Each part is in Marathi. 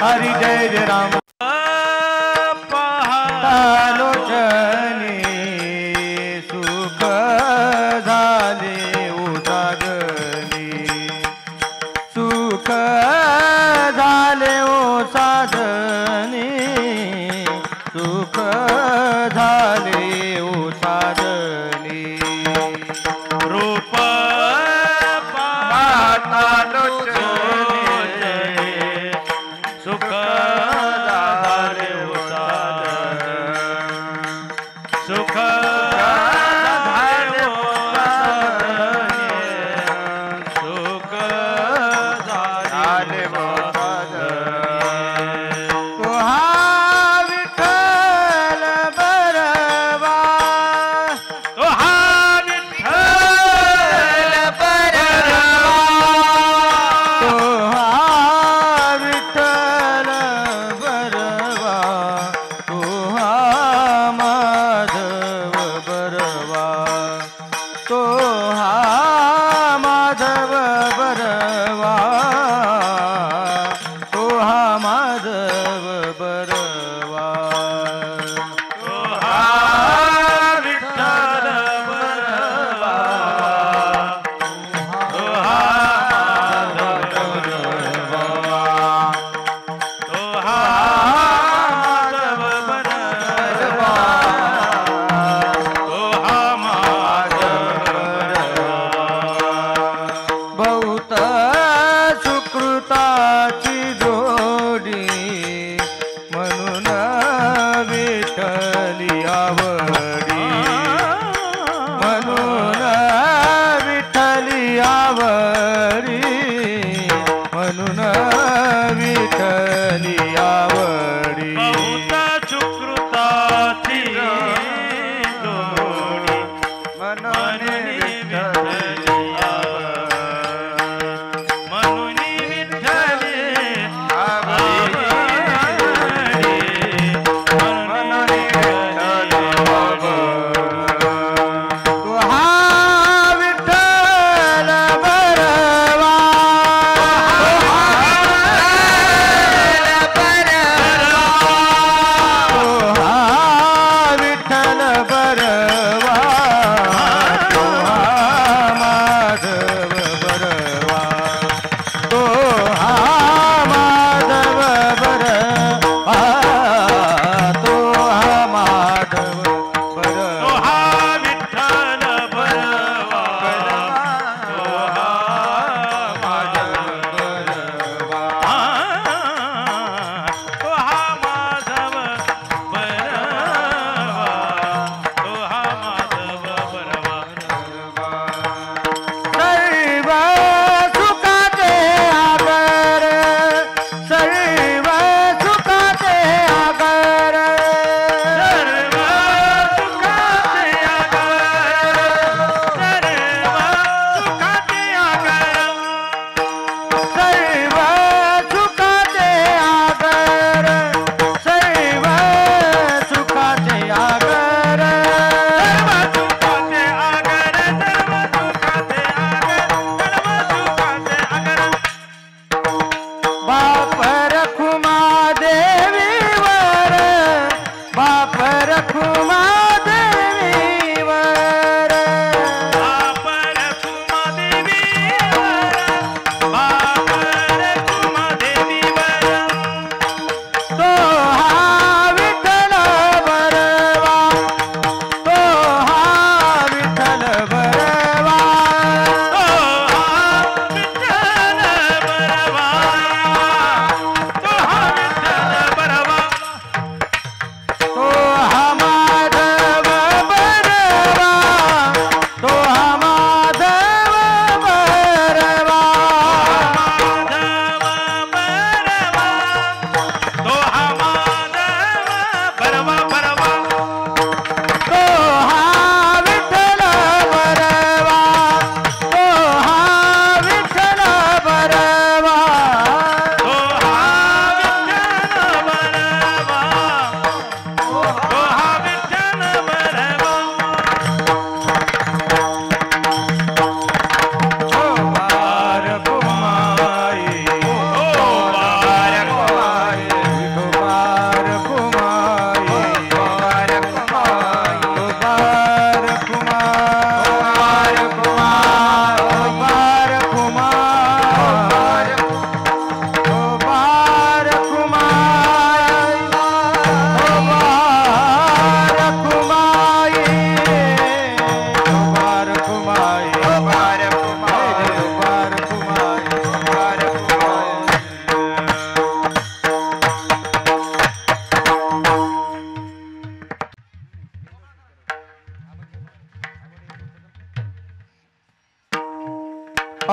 हरी जय जय राम लोचनी सुख झाले उजागणी सुख झाले ओ साधनी सुख झाले ओ साधनी रूप पाहता लोचनी सुख झाले ओ साधनी सुख झाले ओ साधनी सुख झाले ओ साधनी विठ्ठल बरवा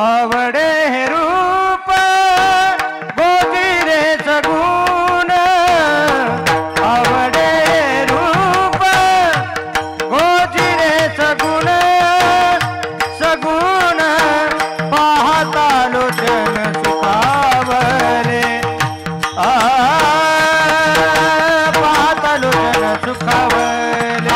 आवडे हे रूप गोजिरे सगुण आवडे हे रूप गोजिरे सगुण सगुण पाहता लोचन सुखावले पाहता लोचन सुखावले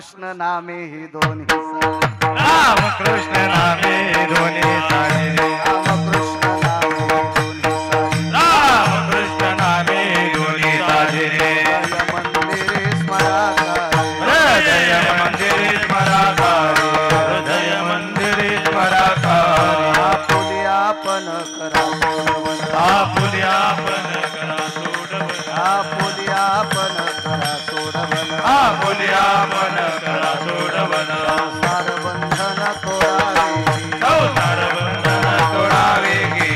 कृष्ण नामे ही दोन्ही साजे. राम कृष्ण नामे दोन्ही साजे. राम कृष्ण नामे ही दोन्ही साजे. राम कृष्ण नामे दोन्ही साजे. हृदय मंदिरे स्मराकारे. हृदय मंदिरे स्मराकारे. आपुले आपण करा सोडवण. आपुले आपण करा सोडवण. आपुले आपण करा सोडवण. आपुले आपण करा सोडवण. संसार बंधन तोडावे. संसार बंधन तोडावे गे.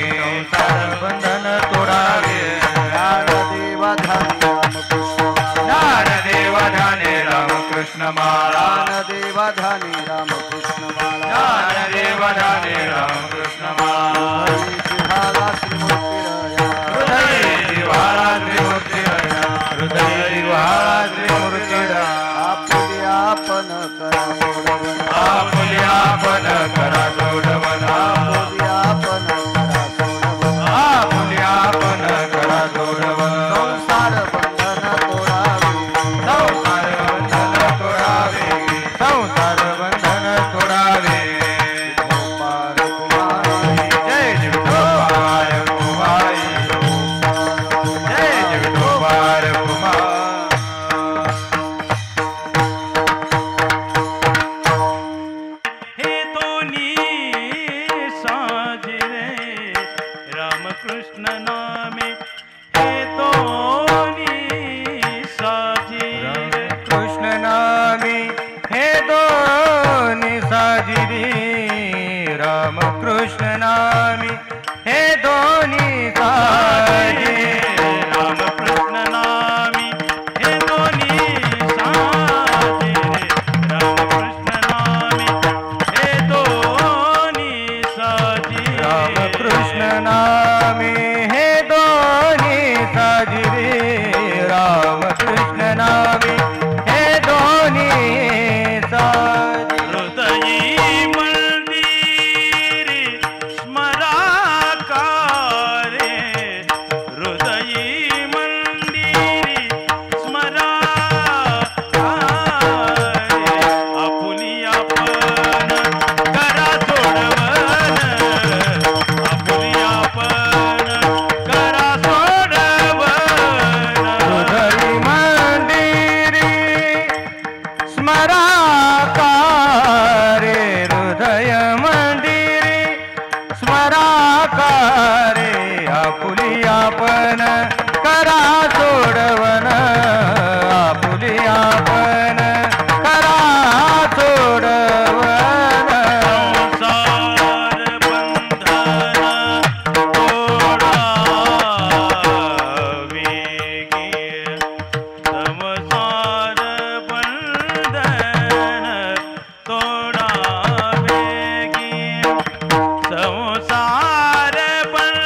संसार बंधन तोडावे. ज्ञानदेवा धामी रामकृष्ण माला. ज्ञानदेवा ध्याने रामकृष्ण माळा. ज्ञानदेवा धामी रामकृष्ण माला. ज्ञानदेवा ध्याने रामकृष्ण माळा. हरी जिव्हाळा श्रीमूर्ती हृदय जिव्हाळा त्रिमूर्तिरा. आपुले आपण करा सोडवण. आपुले आपण करा सोडवण. आपुले आपण करा सोडवण. आपुले आपण करा सोडवण. संसार बंधन तोडावे. संसार बंधन तोडावे. संसार बंधन तोडावे. गोपाल कुमारी. जय विठोबाय कुमारी. जय विठोबाय कुमार. हे दोन्ही साजरे रामकृष्ण नामे. हे दोन्ही साजरे कृष्ण नामी हे दोन्ही साजिरी. राम कृष्ण नामी हे दोन्ही साजिरी. रामकृष्ण नामी. हे दोन्ही साजरे रामकृष्ण नामे. हे दोन्ही साजरे राम कृष्ण नामी हे दोन्ही साजिरी. राम कृष्ण नामी हे दोन्ही साजिरी. हृदयी मंदिरे स्मराकारे. हृदयी मंदिरे स्मराकारे. आपुली आपण करा सोडवण. आपुली आपण करा सोडवण. हृदय मंदिरी स्मराकारे. हृदय मंदिरी स्मराकारे. आपुली आपण करा सोडवण. आपुली आपण करा सोडवण. संसार बंधन तोडावे गे. संसार बंधन तोडावे गे. संसार बंधन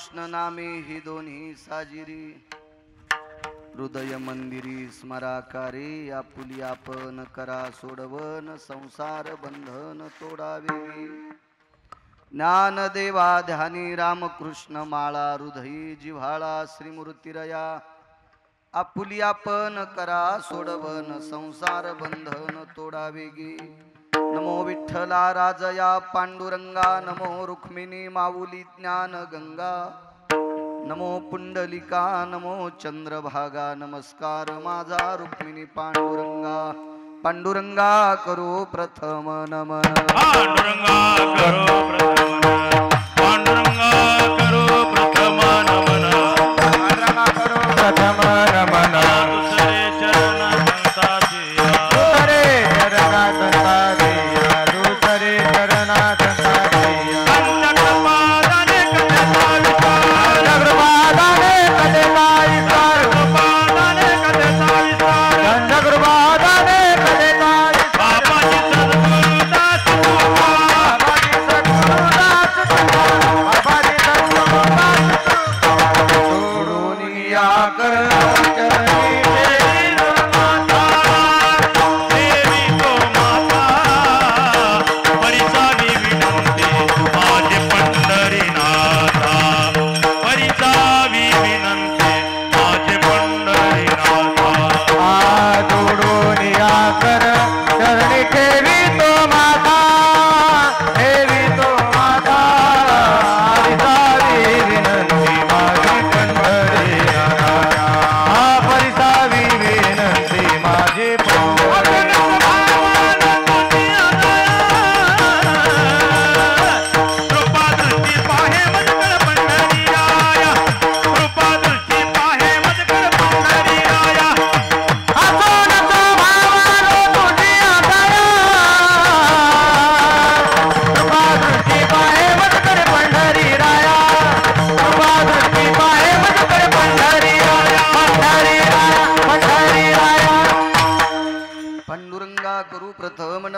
कृष्ण नामे ही दोन्ही साजिरी हृदय मंदिरी स्मराकारे आपुली आपण करा सोडवन संसार बंधन तोडावे ज्ञानदेवा ध्यानी रामकृष्ण माळा हृदयी जिव्हाळा श्रीमूर्तिरया आपुली आपण करा सोडवन संसार बंधन तोडावे गे नमो विठ्ठला राजया पांडुरंगा नमो रुक्मिणी माऊली ज्ञान गंगा नमो पुंडलिका नमो चंद्रभागा नमस्कार माझा रुक्मिणी पांडुरंगा पांडुरंगा करो प्रथम नमन पांडुरंगा करो प्रथम पांडुरंगा करो प्रथम नमन पांडुरंगा करो प्रथम नमन दुसरे चरण संताचे दुसरे चरणात साधिया पंचकृपादाने कथेचा विस्तार पंचकृपादाने कथेचा विस्तार पंचकृपादाने कथेचा विस्तार बाबाजी सद्गुरुदास बाबाजी सद्गुरुदास बाबाजी सद्गुरुदास सोडून या कर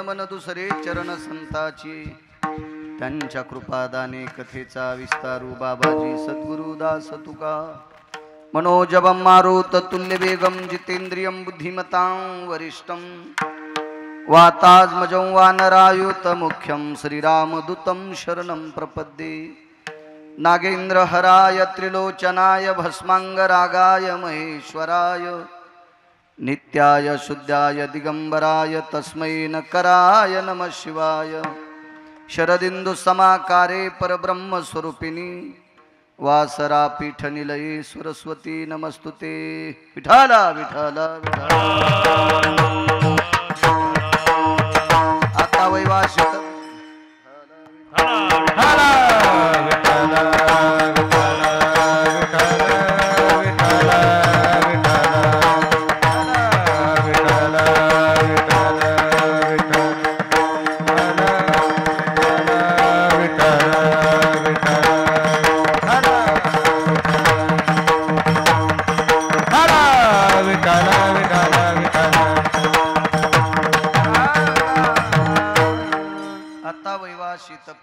चरणी दुसरे चरण संताची त्यांच्या कृपादाने कथेचा विस्तारू बाबाजी सद्गुरुदास तुका मनोजवं मारुत तुल्य वेगम जितेंद्रियं बुद्धिमतां वरिष्ठं वातात्मजं वानरायुत मुख्यं श्रीरामदूतं शरणं प्रपद्ये नागेंद्र हराय त्रिलोचनाय भस्मांगरागाय महेश्वराय नित्याय शुद्धाय दिगंबराय तस्मै नकराय नमः शिवाय शरदिंदु समाकारे परब्रह्म स्वरूपिणी वासरा पीठ निलये सरस्वती नमस्तुते विठाला विठाला विठाला आता वैवासिक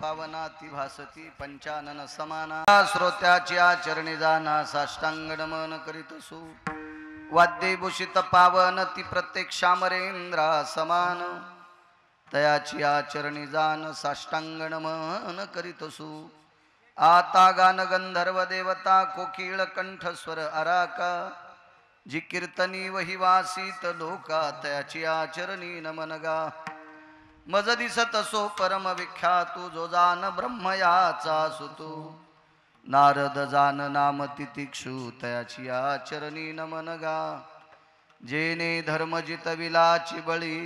पावनाति भासती पंचानन समाना श्रोत्याची आचरणी जाना साष्टांग नमन करीत असो वाद्यभूषित पावन ती प्रत्येक शामरेंद्रा समान तयाची आचरणी जान साष्टांग नमन करीत असो आता गान गंधर्व देवता कोकिळ कंठस्वर अराका जी कीर्तनी वही वासित लोका तयाची आचरणी नमनगा मज दिसत असो परम विख्यातू जो जान ब्रह्मयाचा सुतू नारद जान नाम तितिक्षु तयाची आचरणी नमनगा जेने धर्म जितविलाची बळी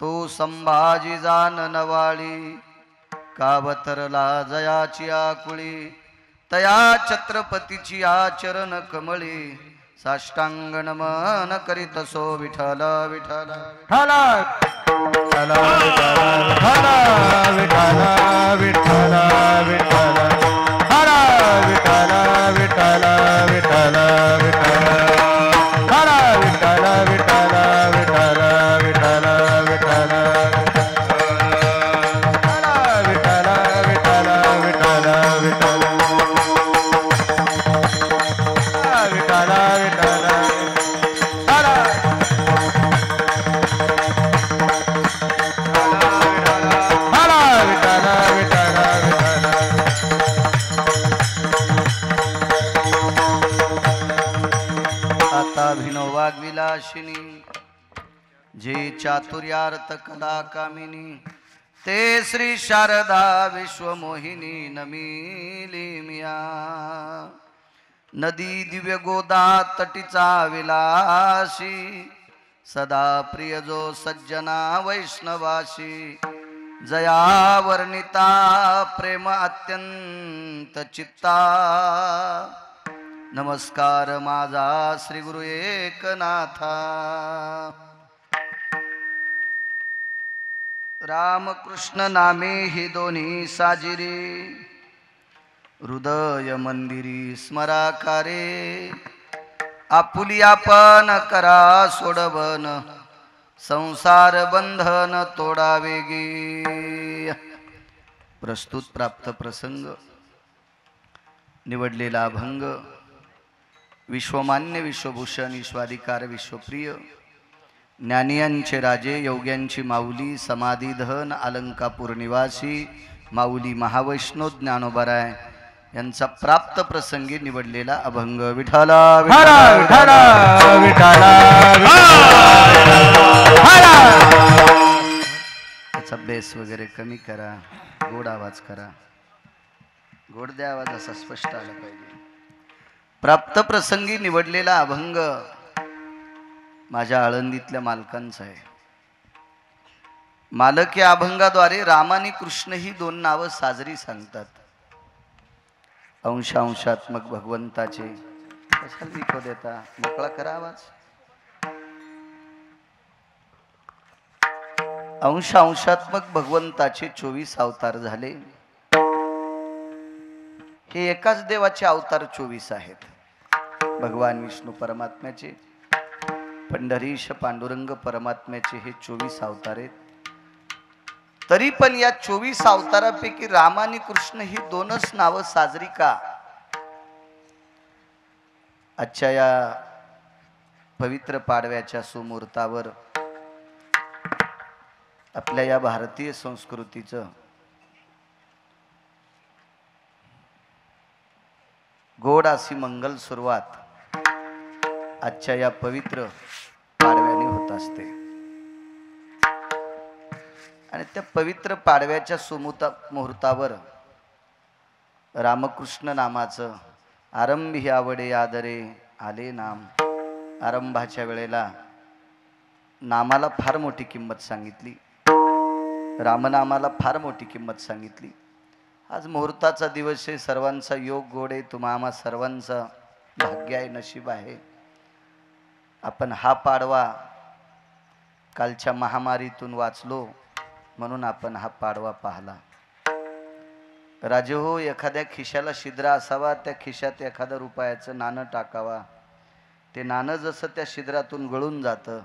तो संभाजी जान नवाळी कावतरला जयाची आकुळी तया छत्रपतीची आचरण कमळी साष्टांग नमन करीत सो विठ्ठल विठ्ठल विठ्ठल विठ्ठल विठ्ठल विठ्ठल हर विठ्ठल विठ्ठल विठ्ठल विठ्ठल हर विठ्ठल विठ्ठल विठ्ठल विठ्ठल विठ्ठल विठ्ठल विठ्ठल विठ्ठल विठ्ठल चातुर्यार्थ कला कामिनी ते श्री शारदा विश्वमोहिनी नमिली मिया नदी दिव्य गोदा तटीचा विलासी सदा प्रिय जो सज्जना वैष्णवाशी जया वर्णिता प्रेम अत्यंत चित्ता नमस्कार माझा श्री गुरु एकनाथा रामकृष्ण नामे ही दोन्ही साजिरे हृदय मंदिरी स्मराकारे आपुली आपण करा सोडवन संसार बंधन तोडावे गे प्रस्तुत प्राप्त प्रसंग निवडलेला अभंग विश्वमान्य विश्वभूषण विश्वाधिकार विश्वप्रिय ज्ञानियांचे राजे योग्यांची माऊली समाधीधन अलंकापूर निवासी माऊली महावैष्णव ज्ञानोबराय यांचा प्राप्त प्रसंगी निवडलेला अभंग विठाला विठाला विठाला त्याचा बेस वगैरे कमी करा गोड आवाज करा गोड द्या आवाज असा स्पष्ट आला पाहिजे प्राप्त प्रसंगी निवडलेला अभंग माझ्या आळंदीतल्या मालकांचा आहे मालक या अभंगाद्वारे राम आणि कृष्ण ही दोन नावं साजरी सांगतात अंशात्मक भगवंताचे कशाला विको देता मोकळा करा आवाज अंशात्मक भगवंताचे 24 अवतार झाले हे एकाच देवाचे अवतार 24 आहेत भगवान विष्णू परमात्म्याचे पंढरीश पांडुरंग परमात्म्याचे हे 24 अवतार आहेत तरी पण या 24 अवतारापैकी राम आणि कृष्ण ही दोनच नावं साजरी का आजच्या या पवित्र पाडव्याच्या सुमुहूर्तावर आपल्या या भारतीय संस्कृतीचं गोड अशी मंगल सुरुवात आजच्या या पवित्र पाडव्याने होत असते आणि त्या पवित्र पाडव्याच्या मुहूर्तावर रामकृष्ण नामाचं आरंभी आवडे आदरे आले नाम आरंभाच्या वेळेला नामाला फार मोठी किंमत सांगितली रामनामाला फार मोठी किंमत सांगितली आज मुहूर्ताचा दिवस आहे सर्वांचा योग गोड आहे तुम्हा आम्हा सर्वांचा भाग्य आहे नशीब आहे आपण हा पाडवा कालच्या महामारीतून वाचलो म्हणून आपण हा पाडवा पाहला राजे हो एखाद्या खिशाला छिद्र असावा त्या खिशात एखादा रुपयाचं नाणं टाकावा ते नाणं जसं त्या छिद्रातून गळून जातं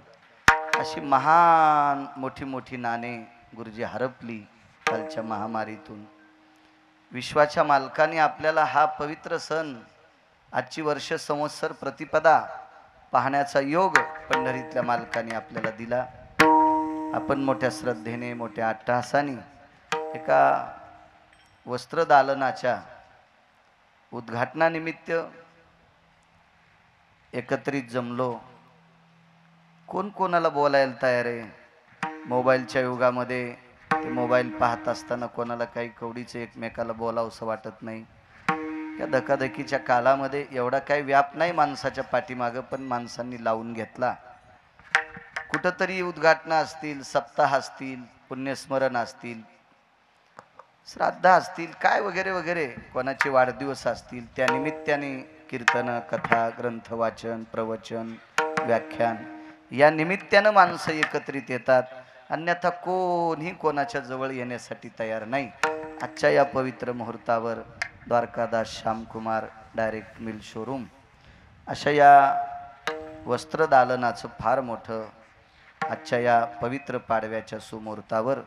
अशी महान मोठी मोठी नाणे गुरुजी हरपली कालच्या महामारीतून विश्वाच्या मालकाने आपल्याला हा पवित्र सण आजची वर्ष संवत्सर प्रतिपदा पाहण्याचा योग पंढरीतल्या मालकाने आपल्याला दिला आपण मोठ्या श्रद्धेने मोठ्या अट्टहासाने एका वस्त्रदालनाच्या उद्घाटनानिमित्त एकत्रित जमलो कोण कोणाला बोलायला तयार आहे मोबाईलच्या युगामध्ये ते मोबाईल पाहत असताना कोणाला काही कवडीचं एकमेकाला बोलावंसं वाटत नाही या धकाधकीच्या कालामध्ये एवढा काही व्याप नाही माणसाच्या पाठीमागं पण माणसांनी लावून घेतला कुठंतरी उद्घाटनं असतील सप्ताह असतील पुण्यस्मरण असतील श्राद्ध असतील काय वगैरे वगैरे कोणाचे वाढदिवस असतील त्या निमित्ताने कीर्तन कथा ग्रंथ वाचन प्रवचन व्याख्यान या निमित्तानं माणसं एकत्रित येतात अन्यथा कोणी कोणाच्या जवळ येण्यासाठी तयार नाही आजच्या या पवित्र मुहूर्तावर Dwarkadas Shyamkumar direct mill showroom अशा या वस्त्रदालनाचं फार मोठं आजच्या या पवित्र पाडव्याच्या सुमुहूर्तावर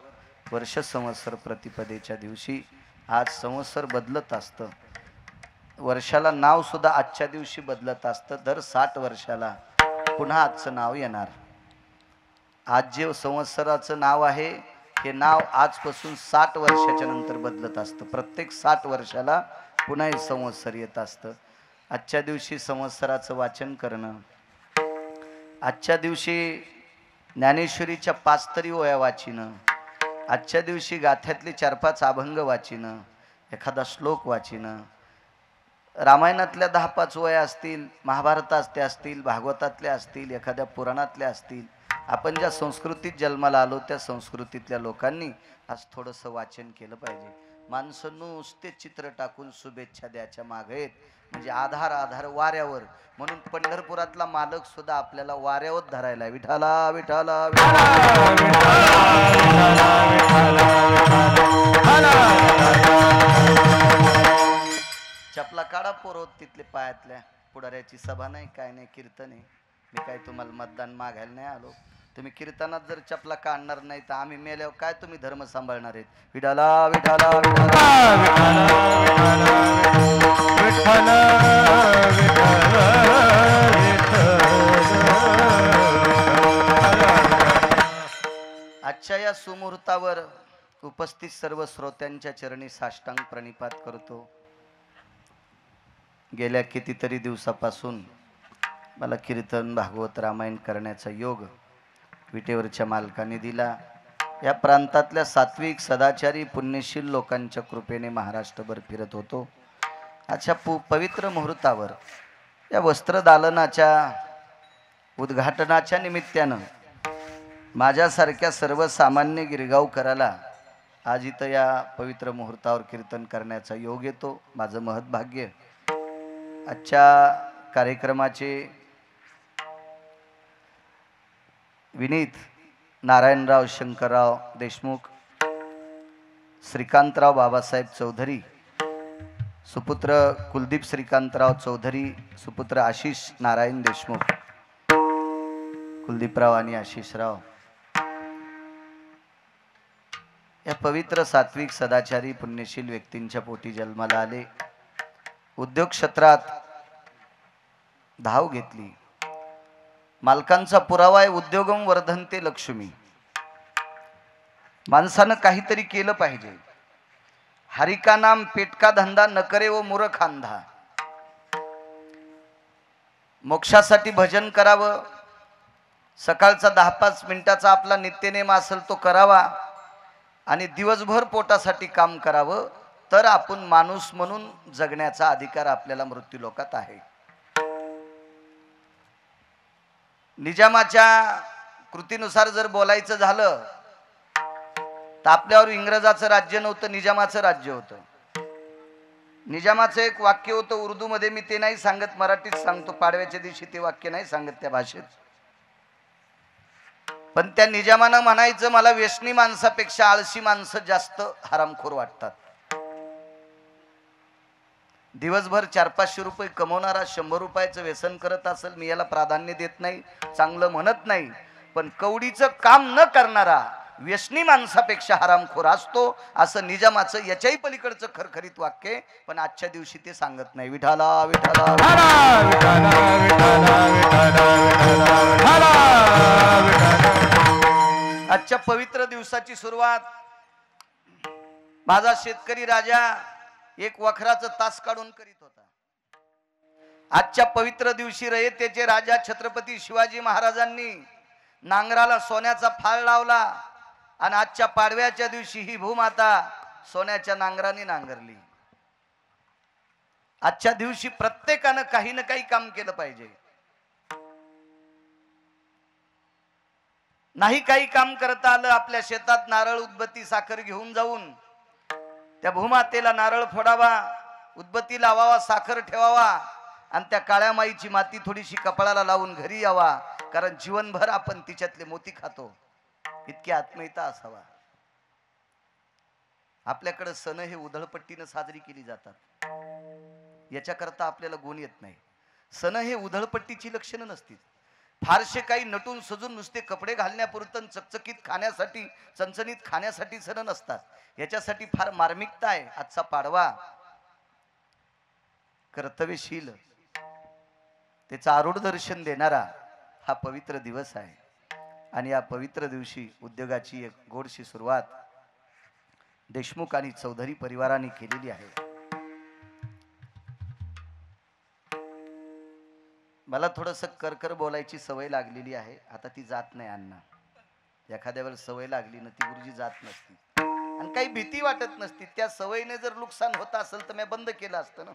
वर्ष संवत्सर प्रतिपदेच्या दिवशी आज संवत्सर बदलत असतं वर्षाला नाव सुद्धा आजच्या दिवशी बदलत असतं दर 60 वर्षाला पुन्हा आजचं नाव येणार आज जे संवत्सराचं नाव आहे हे नाव आजपासून 60 वर्षाच्या नंतर बदलत असतं प्रत्येक 60 वर्षाला पुन्हा हे संवत्सर येत असतं आजच्या दिवशी संवत्सराचं वाचन करणं आजच्या दिवशी ज्ञानेश्वरीच्या 5 तरी ओया वाचिनं, आजच्या दिवशी गाथ्यातले 4-5 अभंग वाचिनं, एखादा श्लोक वाचिनं, रामायणातल्या 10-5 ओया असतील, महाभारतातल्या असतील, भागवतातल्या असतील, एखाद्या पुराणातल्या असतील. आपण ज्या संस्कृतीत जन्माला आलो त्या संस्कृतीतल्या लोकांनी आज थोडंसं वाचन केलं पाहिजे. माणसं नुसते चित्र टाकून शुभेच्छा द्यायच्या मागे आहेत, म्हणजे आधार वाऱ्यावर. म्हणून पंढरपुरातला मालक सुद्धा आपल्याला वाऱ्यावर धरायला. विठाला विठाला चपला काढा पोरोत तिथले पायातल्या. पुढाऱ्याची सभा नाही, काय नाही, कीर्तन आहे. मी काय तुम्हाला मतदान मागायला नाही आलो. तुम्ही कीर्तनात जर चपला काढणार नाही तर आम्ही मेल्यावर काय तुम्ही धर्म सांभाळणार आहेत. विठाला विठाला आजच्या या सुमुहूर्तावर उपस्थित सर्व श्रोत्यांच्या चरणी साष्टांग प्रणिपात करतो. गेल्या कितीतरी दिवसापासून मला कीर्तन, भागवत, रामायण करण्याचा योग विटेवरच्या मालकाने दिला. या प्रांतातल्या सात्विक, सदाचारी, पुण्यशील लोकांच्या कृपेने महाराष्ट्रभर फिरत होतो. अशा पवित्र मुहूर्तावर या वस्त्रदालनाच्या उद्घाटनाच्या निमित्तानं माझ्यासारख्या सर्वसामान्य गिरगावकराला आज इथं या पवित्र मुहूर्तावर कीर्तन करण्याचा योग येतो. माझं महत्भाग्य. आजच्या कार्यक्रमाचे विनीत नारायणराव शंकरराव देशमुख, श्रीकांतराव बाबासाहेब चौधरी, सुपुत्र कुलदीप श्रीकांतराव चौधरी, सुपुत्र आशिष नारायण देशमुख, कुलदीपराव आणि आशिषराव या पवित्र, सात्विक, सदाचारी, पुण्यशील व्यक्तींच्या पोटी जन्माला आले. उद्योग क्षेत्रात धाव घेतली. मालकांचा पुरावा आहे, उद्योगम वर्धनते लक्ष्मी. माणसानं काहीतरी केलं पाहिजे. हरिका नाम पेटका धंदा न करे वो मूर्ख अंधा. मोक्षासाठी भजन करावं. सकाळचा 10-5 मिनिटाचा आपला नित्यनेम असेल तो करावा आणि दिवसभर पोटासाठी काम करावं. तर आपण माणूस म्हणून जगण्याचा अधिकार आपल्याला मृत्यूलोकात आहे. निजामाच्या कृतीनुसार जर बोलायचं झालं तर आपल्यावर इंग्रजाचं राज्य नव्हतं, निजामाचं राज्य होतं. निजामाचं एक वाक्य होतं उर्दूमध्ये, मी ते नाही सांगत, मराठीत सांगतो. पाडव्याच्या दिवशी ते वाक्य नाही सांगत त्या भाषेत. पण त्या निजामानं म्हणायचं, मला व्यसनी माणसापेक्षा आळशी माणसं जास्त हरामखोर वाटतात. दिवसभर 400-500 रुपये कमवणारा 100 रुपयाचं व्यसन करत असेल, मी याला प्राधान्य देत नाही, चांगलं म्हणत नाही. पण कवडीचं काम न करणारा व्यसनी माणसापेक्षा हरामखोर असतो, असं निजामाचं याच्याही पलीकडचं खरखरीत वाक्य. पण आजच्या दिवशी ते सांगत नाही. विठाला विठाला आजच्या पवित्र दिवसाची सुरुवात माझा शेतकरी राजा एक वखराचं तास काढून करीत होता. आजच्या पवित्र दिवशी रयतेचे राजा छत्रपती शिवाजी महाराजांनी नांगराला सोन्याचा फाळ लावला आणि आजच्या पाडव्याच्या दिवशी ही भूमाता सोन्याच्या नांगराने नांगरली. आजच्या दिवशी प्रत्येकानं काही ना काही काम केलं पाहिजे. नाही काही काम करता आलं, आपल्या शेतात नारळ, उदबत्ती, साखर घेऊन जाऊन त्या भूमातेला नारळ फोडावा, उदबत्ती लावावा, साखर ठेवावा आणि त्या काळ्या माईची माती थोडीशी कपाळाला लावून घरी यावा. कारण जीवनभर आपण तिच्यातले मोती खातो. इतकी आत्मीयता असावा. आपल्याकडे सण हे उधळपट्टीनं साजरी केली जातात. याच्याकरता आपल्याला गुण येत नाही. सण हे उधळपट्टीची लक्षणं नसतील. फारसे काही नटून सजून नुसते कपडे घालण्यापुरतं, चकचकीत खाण्यासाठी, चणचणीत खाण्यासाठी सण नसतात. याच्यासाठी फार मार्मिकता आहे. आजचा पाडवा कर्तव्यशील, त्याचं आरूढ दर्शन देणारा हा पवित्र दिवस आहे. आणि या पवित्र दिवशी उद्योगाची एक गोडशी सुरुवात देशमुख आणि चौधरी परिवाराने केलेली आहे. मला थोडंसं करकर बोलायची सवय लागलेली आहे, आता ती जात नाही अण्णा. एखाद्या वेळेस सवय लागली ना ती गुरुजी जात नसती आणि काही भीती वाटत नसती. त्या सवयीने जर नुकसान होत असेल तर मी बंद केलं असतं ना.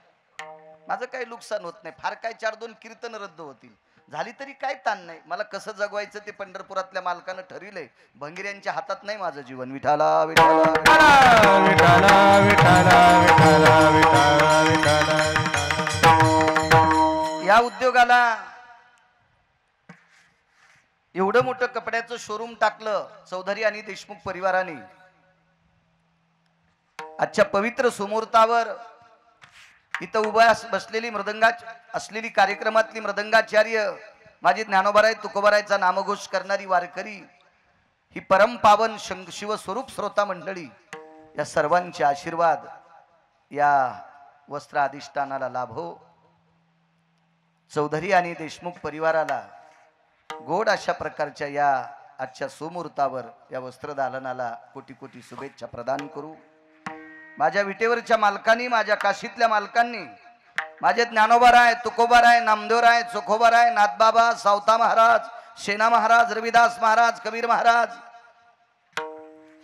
माझं काही नुकसान होत नाही. फार काय 4-2 कीर्तन रद्द होतील, झाली तरी काय ताण नाही. मला कसं जगवायचं ते पंढरपुरातल्या मालकानं ठरविलंय. भंगिऱ्यांच्या हातात नाही माझं जीवन. विठाला विठाला विठाला विठाला विठाला विठाला विठाला. या उद्योगाला एवढं मोठं कपड्याचं शोरूम टाकलं चौधरी आणि देशमुख परिवाराने. आजच्या पवित्र सुमुहूर्तावर इथं उभा बसलेली असलेली कार्यक्रमातली मृदंगाचार्य माझी ज्ञानोबाराय तुकोबारायचा नामघोष करणारी वारकरी, ही परम पावन शिवस्वरूप श्रोता मंडळी, या सर्वांचे आशीर्वाद या वस्त्र अधिष्ठानाला लाभो. चौधरी आणि देशमुख परिवाराला गोड अशा प्रकारच्या या आजच्या सुमुहूर्तावर या वस्त्रदालनाला कोटी कोटी शुभेच्छा प्रदान करू. माझ्या विटेवरच्या मालकांनी, माझ्या काशीतल्या मालकांनी, माझे ज्ञानोबाराय तुकोबाराय नामदेवराय चोखोबाराय नाथबाबा सावता महाराज शेना महाराज रविदास महाराज कबीर महाराज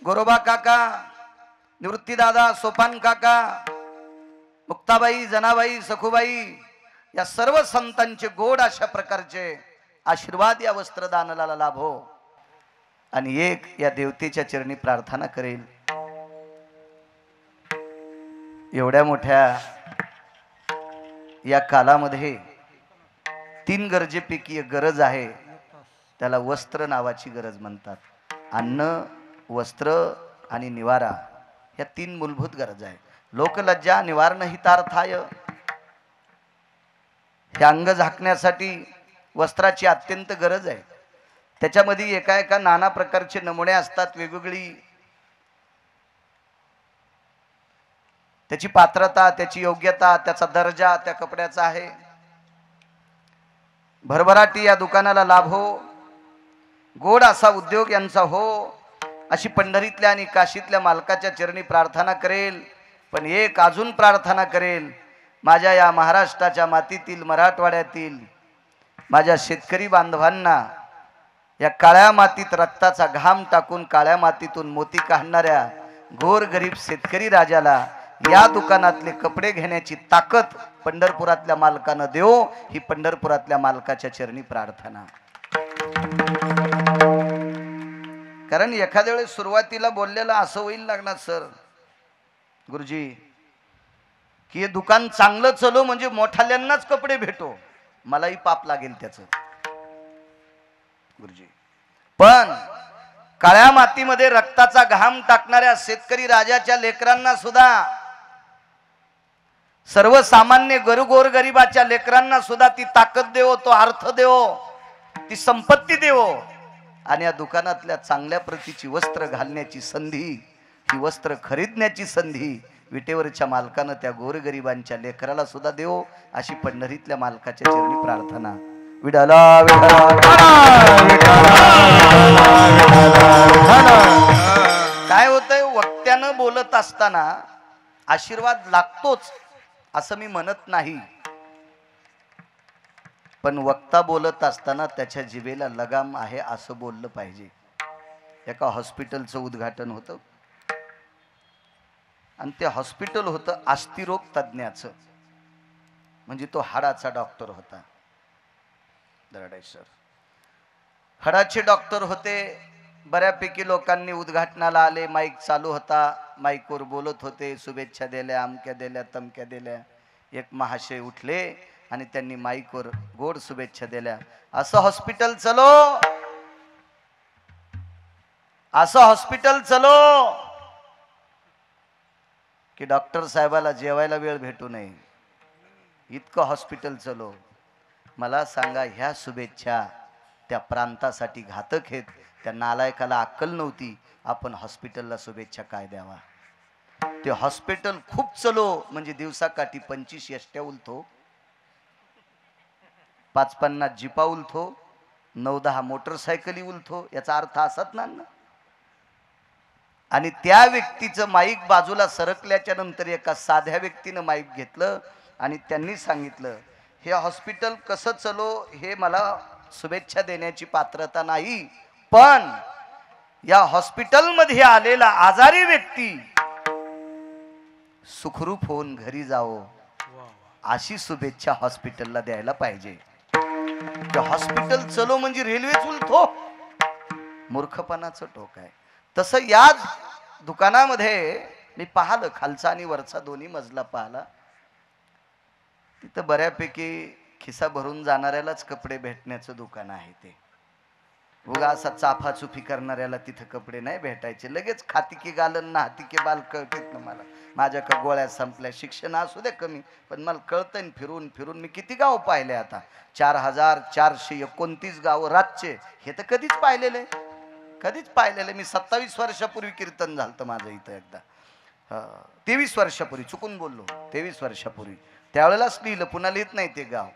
गोरोबा काका निवृत्तीदादा सोपान काका मुक्ताबाई जनाबाई सखुबाई या सर्व संतांचे गोड अशा प्रकारचे आशीर्वाद या वस्त्रदानाला लाभो. आणि एक या देवतेच्या चरणी प्रार्थना करेल. एवढ्या मोठ्या या कालामध्ये 3 गरजेपैकी एक गरज आहे, त्याला वस्त्र नावाची गरज म्हणतात. अन्न वस्त्र आणि निवारा या 3 मूलभूत गरज आहे. लोकलज्जा निवारण हितार्थाय, हे अंग झाकण्यासाठी वस्त्राची अत्यंत गरज आहे. त्याच्यामध्ये एका नाना प्रकारचे नमुने असतात, वेगवेगळी त्याची पात्रता, त्याची योग्यता, त्याचा दर्जा त्या कपड्याचा आहे. भरभराटी या दुकानाला लाभ हो, गोड असा उद्योग यांचा हो, अशी पंढरीतल्या आणि काशीतल्या मालकाच्या चरणी प्रार्थना करेल. पण एक अजून प्रार्थना करेल, माझ्या या महाराष्ट्राच्या मातीतील मराठवाड्यातील माझ्या शेतकरी बांधवांना, या काळ्या मातीत रक्ताचा घाम टाकून काळ्या मातीतून मोती काढणाऱ्या गोरगरीब शेतकरी राजाला या दुकानातले कपडे घेण्याची ताकद पंढरपुरातल्या मालकानं देव, ही पंढरपुरातल्या मालकाच्या चरणी प्रार्थना. कारण एखाद्या वेळेस सुरुवातीला बोललेला असं होईल लागणार सर गुरुजी की हे दुकान चांगलं चलो म्हणजे मोठाल्यांनाच कपडे भेटो, मलाही पाप लागेल त्याचं गुरुजी. पण काळ्या मातीमध्ये रक्ताचा घाम टाकणाऱ्या शेतकरी राजाच्या लेकरांना सुद्धा, सर्वसामान्य गरुगोर गरिबाच्या लेकरांना सुद्धा ती ताकद देव, तो अर्थ देव, ती संपत्ती देव. आणि या दुकानातल्या चांगल्या प्रतीची वस्त्र घालण्याची संधी, ही वस्त्र खरीदण्याची संधी विटेवरच्या मालकानं त्या गोरगरिबांच्या लेकराला सुद्धा देव, अशी पंढरीतल्या मालकाच्या चरणी प्रार्थना. विडाला काय होतंय, वक्त्यानं बोलत असताना आशीर्वाद लागतोच असं मी म्हणत नाही, पण वक्ता बोलत असताना त्याच्या जिभेला लगाम आहे असं बोललं पाहिजे. एका हॉस्पिटलचं उद्घाटन होतं आणि ते हॉस्पिटल होतं अस्थिरोग तज्ञाचं, म्हणजे तो हाडाचा डॉक्टर होता. दरडेश्वर हाडाचे डॉक्टर होते. बऱ्यापैकी लोकांनी उद्घाटनाला आले, माईक चालू होता, माईकवर बोलत होते, शुभेच्छा दिल्या, अमक्या दिल्या तमक्या दिल्या. एक महाशय उठले आणि त्यांनी माईकवर गोड शुभेच्छा दिल्या. असं हॉस्पिटल चलो, असं हॉस्पिटल चलो की डॉक्टर साहेबाला जेवायला वेळ भेटू नये, इतकं हॉस्पिटल चलो. मला सांगा, ह्या शुभेच्छा त्या प्रांतासाठी घातक आहेत. त्या नालायकाला अक्कल नव्हती, आपण हॉस्पिटलला शुभेच्छा काय द्यावा. ते हॉस्पिटल खूप चलो म्हणजे दिवसाकाठी 25 एसट्या उलथो, 5-50 जीपा उलथो, 9-10 मोटरसायकली उलथो, याचा अर्थ असाच ना. आणि त्या व्यक्तीचं माईक बाजूला सरकल्याच्या नंतर एका साध्या व्यक्तीनं माईक घेतलं आणि त्यांनी सांगितलं, हे हॉस्पिटल कसं चलो हे मला शुभेच्छा देण्याची पात्रता नाही, पण या हॉस्पिटलमध्ये आलेला आजारी व्यक्ती सुखरूप होऊन घरी जावो अशी शुभेच्छा हॉस्पिटलला द्यायला पाहिजे. हॉस्पिटल चलो म्हणजे रेल्वे चुलतो, मूर्खपणाचं टोक आहे. तसं या दुकानामध्ये मी पाहिलं, खालचा आणि वरचा दोन्ही मजला पाहिला. तिथं बऱ्यापैकी खिसा भरून जाणाऱ्यालाच कपडे भेटण्याचं दुकान आहे. ते उगा असा चाफाचुफी करणाऱ्याला तिथं कपडे नाही भेटायचे. लगेच खातिके गालन ना हातिके बाल कळतेत ना मला. माझ्या का गोळ्या संपल्या, शिक्षण असू दे कमी, पण मला कळतंय ना फिरून फिरून. मी किती गाव पाहिले आता, 4429 गाव राज्य, हे तर कधीच पाहिलेले, कधीच पाहिलेले. मी 27 वर्षापूर्वी कीर्तन झालं माझं इथं एकदा, 23 वर्षापूर्वी, चुकून बोललो, 23 वर्षापूर्वी. त्यावेळेलाच लिहिलं, पुन्हा लिहित नाही ते गाव.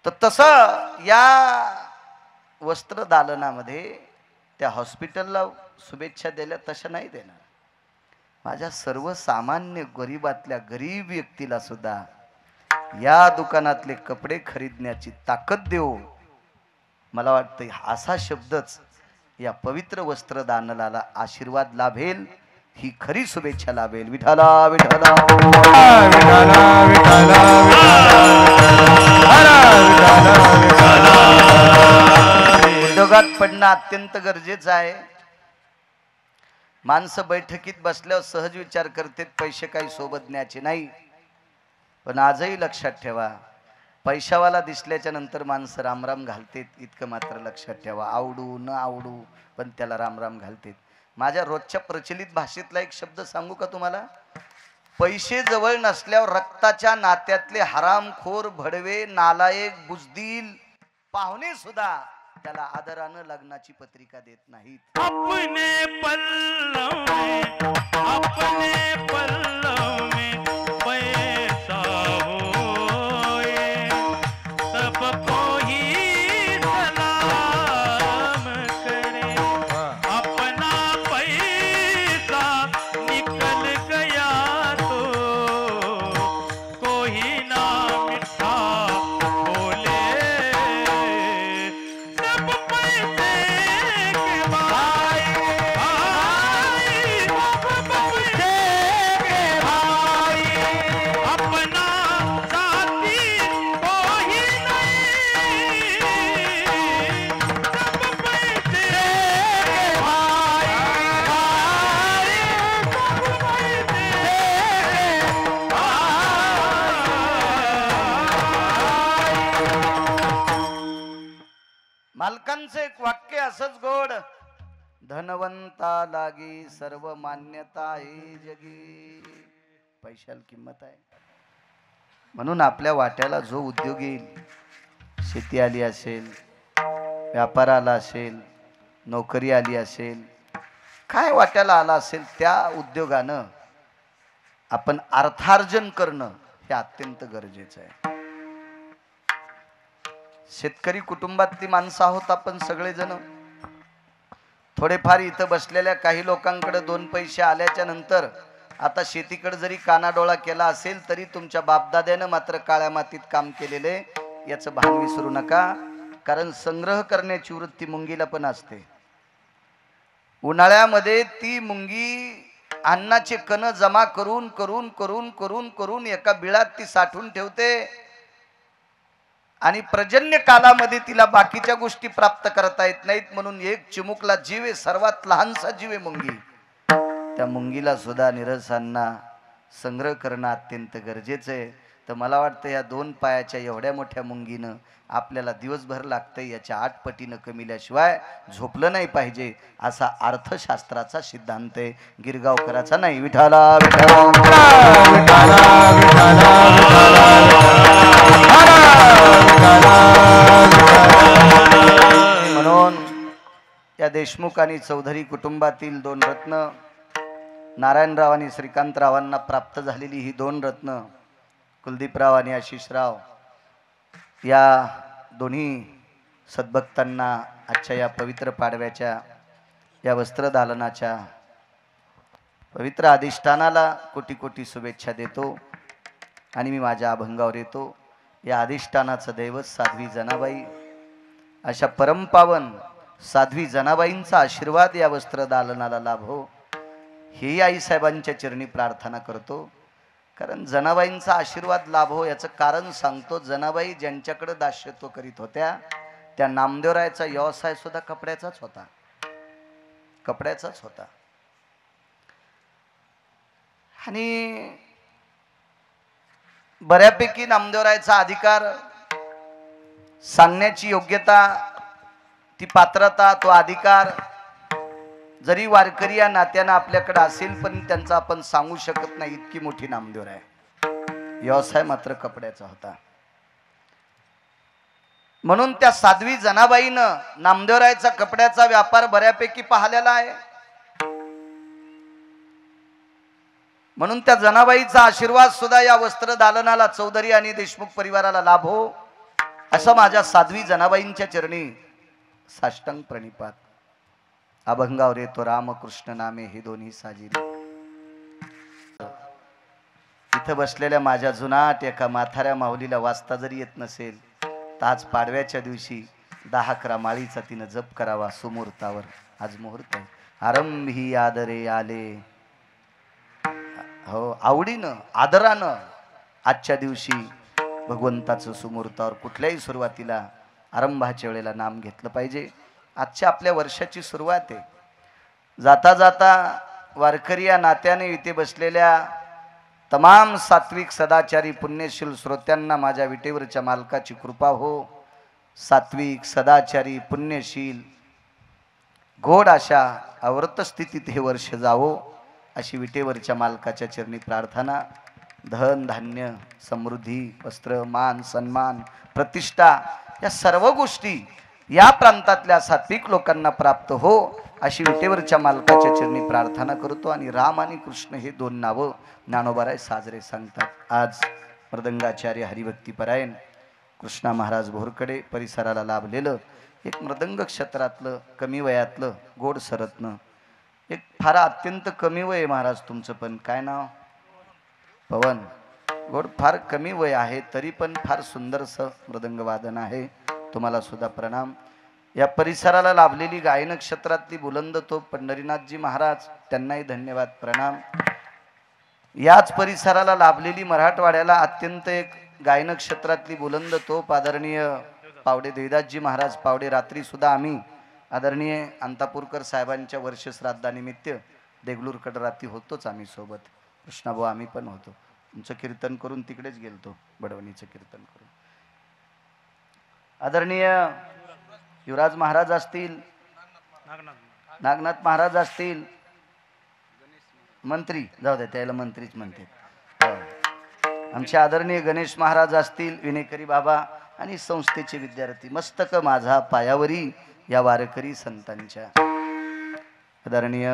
तर तसं या वस्त्रदालनामध्ये त्या हॉस्पिटलला शुभेच्छा दिल्या तशा नाही देणार. माझ्या सर्वसामान्य गरीबातल्या गरीब व्यक्तीला सुद्धा या दुकानातले कपडे खरीदण्याची ताकद देऊ. मला वाटतं असा शब्दच या पवित्र वस्त्रदानाला आशीर्वाद लाभेल, ही खरी शुभेच्छा लाभेल. विठाला विठाला विठाला विठाला. उद्योगात पडणं अत्यंत गरजेचं आहे. माणसं बैठकीत बसल्यावर सहज विचार करतात पैसे काही सोबत न्यायचे नाही. पण आजही लक्षात ठेवा, पैशावाला दिसल्याच्या नंतर माणसं रामराम घालतात, इतकं मात्र लक्षात ठेवा. आवडू न आवडू पण त्याला रामराम घालतात. माझ्या रोजच्या प्रचलित भाषेतला एक शब्द सांगू का तुम्हाला? पैसे जवळ नसल्यावर रक्ताच्या नात्यातले हरामखोर, भडवे, नालायक, बुजदिल पाहुणे सुद्धा त्याला आदरानं लग्नाची पत्रिका देत नाहीत. अपने पल्लों में, अपने पल्लों में पैसा होए, सबको ही सलाम करे. अपना पैसा निकल गया तो कोई ना मिठा बोले. सब पैसे के भाई, सब पैसे के भाई, अपना साथी कोई नहीं. सब पैसे के भाई, सब पैसे के मालकांचं एक वाक्य असंच गोड, धनवंता लागी सर्व मान्यता आहे जगी. पैशाला किंमत आहे. म्हणून आपल्या वाट्याला जो उद्योग येईल, शेती आली असेल, व्यापार आला असेल, नोकरी आली असेल, काय वाट्याला आला असेल, त्या उद्योगानं आपण अर्थार्जन करणं हे अत्यंत गरजेचं आहे. शेतकरी कुटुंबातली माणसं आहोत आपण सगळेजण. थोडेफार इथं बसलेल्या काही लोकांकडे दोन पैसे आल्याच्या नंतर आता शेतीकडे जरी कानाडोळा केला असेल तरी तुमच्या बापदाद्यानं मात्र काळ्या मातीत काम केलेले याचं भान विसरू नका. कारण संग्रह करण्याची वृत्ती मुंगीला पण असते. उन्हाळ्यामध्ये ती मुंगी अन्नाचे कण जमा करून करून करून करून करून एका बिळात ती साठवून ठेवते आणि पर्जन्य कालामध्ये तिला बाकीच्या गोष्टी प्राप्त करता येत नाहीत. म्हणून एक चिमुकला जीव आहे, सर्वात लहानसा जीव आहे मुंगी. त्या मुंगीला सुद्धा निरसांना संग्रह करणं अत्यंत गरजेचं आहे. तर मला वाटतं या 2 पायाच्या एवढ्या मोठ्या मुंगीनं आपल्याला दिवसभर लागतंय याच्या 8 पटीनं कमिल्याशिवाय झोपलं नाही पाहिजे, असा अर्थशास्त्राचा सिद्धांत आहे. गिरगावकराचा नाही. विठाला विठाला म्हणून या देशमुख आणि चौधरी कुटुंबातील 2 रत्न, नारायणराव आणि श्रीकांतरावांना प्राप्त झालेली ही 2 रत्न, कुलदीपराव आणि आशिषराव, या दोन्ही सद्भक्तांना आजच्या या पवित्र पाडव्याच्या या वस्त्रदालनाच्या पवित्र अधिष्ठानाला कोटी कोटी शुभेच्छा देतो. आणि मी माझ्या अभंगावर येतो. या अधिष्ठानाचं दैवत साध्वी जनाबाई अशा परमपावन साध्वी जनाबाईंचा आशीर्वाद या वस्त्र दालनाला लाभो, हेही आईसाहेबांच्या चरणी प्रार्थना करतो. कारण जनाबाईंचा आशीर्वाद लाभो याचं कारण सांगतो. जनाबाई ज्यांच्याकडे दास्यत्व करीत होत्या त्या नामदेवरायाचा व्यवसाय सुद्धा कपड्याचाच होता, कपड्याचाच होता. आणि बऱ्यापैकी नामदेवरायाचा अधिकार, सांगण्याची योग्यता, ती पात्रता, तो अधिकार जरी वारकरी या नात्यानं आपल्याकडे असेल पण त्यांचा आपण सांगू शकत नाही, इतकी मोठी नामदेवराय. व्यवसाय मात्र कपड्याचा होता. म्हणून त्या साध्वी जनाबाईनं नामदेवरायाचा कपड्याचा व्यापार बऱ्यापैकी पाहिलेला आहे. म्हणून त्या जनाबाईचा आशीर्वाद सुद्धा या वस्त्र दालनाला, चौधरी आणि देशमुख परिवाराला लाभो, असं माझ्या साध्वी जनाबाईंच्या चरणी साष्टांग प्रणिपात. अभंगावर येतो रामकृष्ण नामे हे दोन्ही साजिरी. इथं बसलेल्या माझ्या जुनाट एका म्हाताऱ्या माऊलीला वाचता जरी येत नसेल तर आज पाडव्याच्या दिवशी 10-11 माळीचा तिनं जप करावा सुमुहूर्तावर. आज मुहूर्त आहे. आरंभी आदरे आले, हो आवडीनं आदरानं आजच्या दिवशी भगवंताचं सुमुहूर्तावर कुठल्याही सुरुवातीला आरंभाच्या वेळेला नाम घेतलं पाहिजे. आजच्या आपल्या वर्षाची सुरुवात आहे. जाता जाता वारकरी या नात्याने इथे बसलेल्या तमाम सात्विक सदाचारी पुण्यशील श्रोत्यांना माझ्या विटेवरच्या मालकाची कृपा हो. सात्विक सदाचारी पुण्यशील गोड अशा अव्रत स्थितीत हे वर्ष जावो अशी विटेवरच्या मालकाच्या चरणी प्रार्थना. धन धान्य समृद्धी वस्त्र मान सन्मान प्रतिष्ठा या सर्व गोष्टी या प्रांतातल्या सात्विक लोकांना प्राप्त हो अशी विटेवरच्या मालकाच्या चरणी प्रार्थना करतो. आणि राम आणि कृष्ण हे दोन नावं ज्ञानोबाराय साजरे सांगतात. आज मृदंगाचार्य हरिभक्तीपरायण कृष्णा महाराज भोरकडे परिसराला लाभलेलं एक मृदंग क्षेत्रातलं कमी वयातलं गोड सरत्न, एक फार अत्यंत कमी वय महाराज तुमचं, पण काय नाव? पवन. गोड फार कमी वय आहे तरी पण फार सुंदरसं मृदंग वादन आहे. तुम्हाला सुद्धा प्रणाम. या परिसराला लाभलेली गायन क्षेत्रातली बुलंद तो पंढरीनाथजी महाराज, त्यांनाही धन्यवाद प्रणाम. याच परिसराला लाभलेली मराठवाड्याला अत्यंत एक गायन क्षेत्रातली बुलंद तोप आदरणीय पावडे देवदासजी महाराज पावडे, रात्री सुद्धा आम्ही आदरणीय अंतापूरकर साहेबांच्या वर्षश्राद्धानिमित्त देगलूरकडे रात्री होतोच आम्ही सोबत. कृष्णाभाऊ आम्ही पण होतो. तुमचं कीर्तन करून तिकडेच गेलतो, बडवणीचं कीर्तन करून. आदरणीय युवराज महाराज असतील, नागनाथ महाराज असतील, मंत्री जाऊ दे त्याला मंत्रीच म्हणते, आमचे आदरणीय गणेश महाराज असतील, विनेकरी बाबा आणि संस्थेचे विद्यार्थी. मस्तक माझा पायावरी या वारकरी संतांच्या. आदरणीय